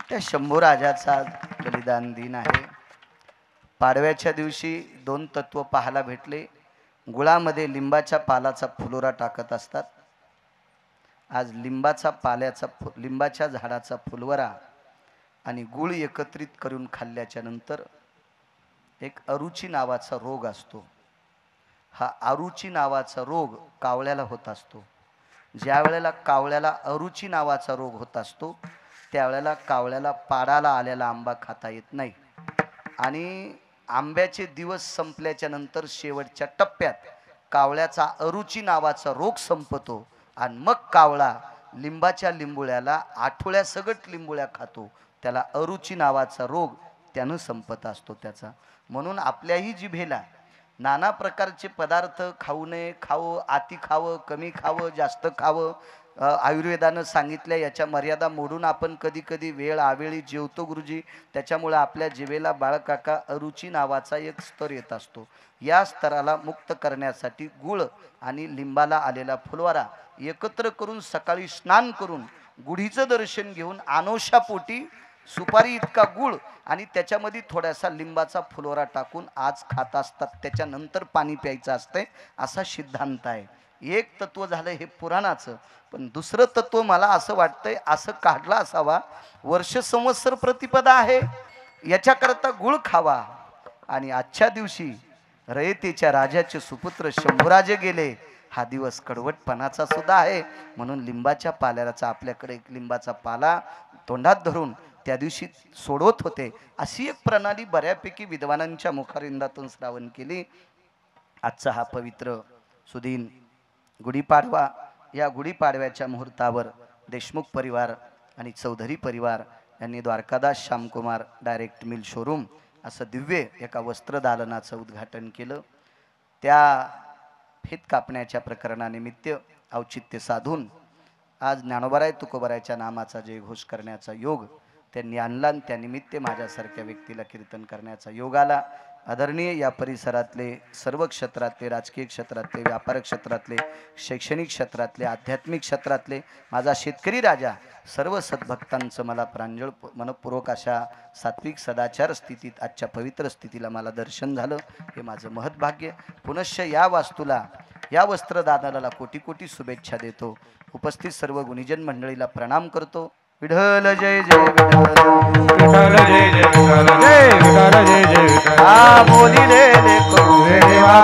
त्या शंभूराजाचा बलिदान दिन आहे. पाडव्याच्या दिवशी 2 तत्व पाहायला भेटले. गुळामध्ये लिंबाच्या पालाचा फुलोरा टाकत असतात. आज लिंबाच्या झाडाचा फुलवरा आणि गुळ एकत्रित करून खाल्ल्याच्या नंतर एक अरुची नावाचा रोग असतो. हा अरुची नावाचा रोग कावळ्याला होत असतो. ज्या वेळेला कावळ्याला अरुची नावाचा रोग होत असतो त्यावेळेला कावळ्याला पाडाला आलेला आंबा खाता येत नाही. आणि आंब्याचे दिवस संपल्याच्या नंतर शेवटच्या टप्प्यात कावळ्याचा अरुची नावाचा रोग संपतो आणि मग कावळा लिंबाच्या लिंबुळ्याला आठवड्यासगट लिंबुळ्या खातो. त्याला अरुची नावाचा रोग त्यानं संपत असतो त्याचा. म्हणून आपल्याही जिभेला नाना प्रकारचे पदार्थ खाऊ नये. खावं, आती खावं, कमी खावं, जास्त खावं. आयुर्वेदानं सांगितल्या याच्या मर्यादा मोडून आपण कधी कधी वेळ आवेळी जेवतो गुरुजी. त्याच्यामुळे आपल्या जिभेला बाळकाका अरुची नावाचा एक स्तर येत असतो. या स्तराला मुक्त करण्यासाठी गुळ आणि लिंबाला आलेला फुलवारा एकत्र करून सकाळी स्नान करून गुढीचं दर्शन घेऊन अनोशापोटी सुपारी इतका गुळ आणि त्याच्यामध्ये थोडासा लिंबाचा फुलोरा टाकून आज खात असतात. त्याच्यानंतर पाणी प्यायचं असतंय असा सिद्धांत आहे. एक तत्व झालं हे पुराणाचं. पण दुसरं तत्व मला असं वाटतंय असं काढला असावा. वर्ष संवत्सर प्रतिपदा आहे, याच्याकरता गुळ खावा. आणि आजच्या दिवशी रयतेच्या राजाचे सुपुत्र शंभूराजे गेले. हा दिवस कडवटपणाचा सुद्धा आहे. म्हणून लिंबाच्या पाल्याचा आपल्याकडे एक लिंबाचा पाला तोंडात धरून त्या दिवशी सोडवत होते. अशी एक प्रणाली बऱ्यापैकी विद्वानांच्या मुखारिंदातून श्रावण केली. आजचा हा पवित्र सुदिन गुढीपाडवा. या गुढीपाडव्याच्या मुहूर्तावर देशमुख परिवार आणि चौधरी परिवार यांनी Dwarkadas Shyamkumar direct mill showroom असं दिव्य एका वस्त्रदालनाचं उद्घाटन केलं. त्या फेत कापण्याच्या प्रकरणानिमित्त औचित्य साधून आज ज्ञानोबाराय तुकोबारायच्या नामाचा जयघोष करण्याचा योग त्यांनी आणला. आणि त्यानिमित्त माझ्यासारख्या व्यक्तीला कीर्तन करण्याचा योग आला. आदरणीय या परिसरातले सर्व क्षेत्रातले, राजकीय क्षेत्रातले, व्यापार क्षेत्रातले, शैक्षणिक क्षेत्रातले, आध्यात्मिक क्षेत्रातले माझा शेतकरी राजा सर्व सद्भक्तांचं मला प्रांजळ मनपूर्वक अशा सात्विक सदाचार स्थितीत आजच्या पवित्र स्थितीला मला दर्शन झालं. हे माझं महत्भाग्य. पुनश्च या वास्तूला, या वस्त्रदानाला कोटी कोटी शुभेच्छा देतो. उपस्थित सर्व गुणीजन मंडळीला प्रणाम करतो. विठ्ठल जय जय विठ्ठल, विठ्ठल जय जय विठ्ठल, जय विठ्ठल जय जय विठ्ठल. बोलिले लेको देवा